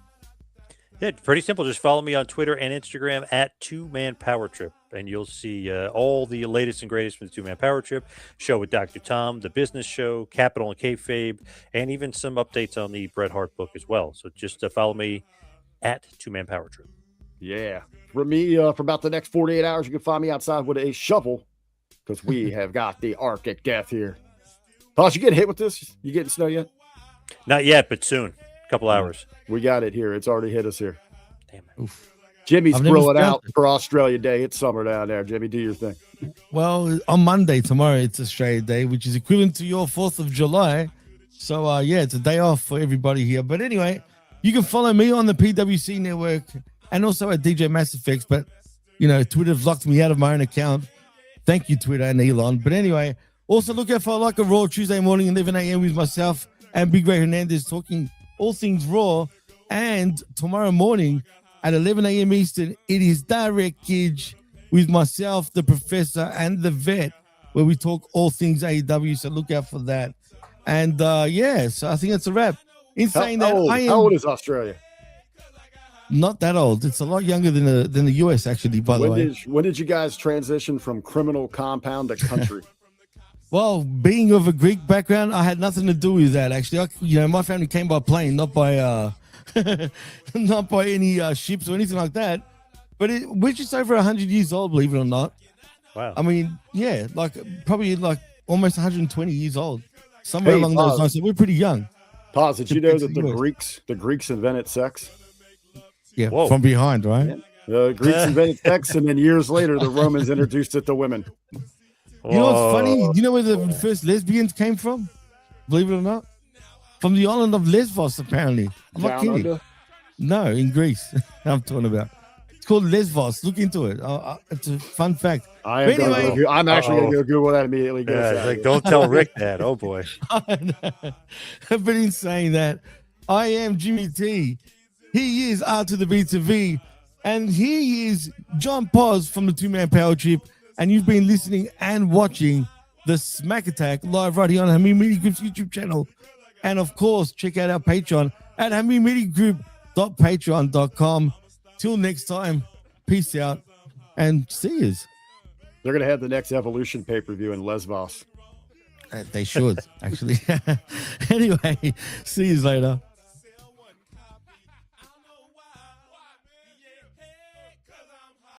Yeah, pretty simple. Just follow me on Twitter and Instagram at 2-Man Power Trip, and you'll see all the latest and greatest from the 2-Man Power Trip show with Dr. Tom, the business show, Capital and Kayfabe, and even some updates on the Bret Hart book as well. So just follow me at 2-Man Power Trip. Yeah. For me, for about the next 48 hours, you can find me outside with a shovel because we have got the Arctic Death here. Tosh, you getting hit with this? You getting snow yet? Not yet, but soon. A couple hours. We got it here. It's already hit us here. Damn it. Oof. Jimmy's I've never grilling felt out for Australia Day. It's summer down there. Jimmy, do your thing. Well, on Monday, tomorrow, it's Australia Day, which is equivalent to your 4th of July. So, yeah, it's a day off for everybody here. But anyway, you can follow me on the PWC network and also at DJ Mass Effects. But, you know, Twitter's locked me out of my own account. Thank you, Twitter and Elon. But anyway, also look out for Like a Raw Tuesday morning, 11 a.m. with myself and Big Ray Hernandez talking all things Raw. And tomorrow morning at 11 a.m. Eastern, it is Direct Gidge with myself, the Professor, and the Vet, where we talk all things AEW. So look out for that. And yeah, so I think that's a wrap. In saying that, how old is Australia? Not that old. It's a lot younger than the US, actually, by the way. When did you guys transition from criminal compound to country? Well, being of a Greek background, I had nothing to do with that, actually. My family came by plane, not by not by any ships or anything like that. But we're just over 100 years old, believe it or not. Wow. I mean, yeah, probably almost 120 years old, somewhere along those lines. So we're pretty young. Pause. Did you know that the Greeks invented sex? Yeah, Whoa. from behind, right? Yeah. The Greeks invented sex, and then years later, the Romans introduced it to women. You know what's funny? You know where the first lesbians came from? Believe it or not? From the island of Lesbos, apparently. I'm not kidding. Under? No, in Greece. I'm talking about. It's called Lesbos. Look into it. It's a fun fact. I'm actually going to go Google that immediately. Yeah, it's like, don't tell Rick that. Oh, boy. But in saying that, I am Jimmy T. He is R to the B to V. And he is John Paz from the Two-Man Power Trip. And you've been listening and watching the Smack Attack live right here on Hameen Media Group's YouTube channel. And of course, check out our Patreon at hameenmediagroup.patreon.com. Till next time, peace out and see yous. They're going to have the next Evolution pay-per-view in Lesbos. They should, actually. Anyway, see yous later.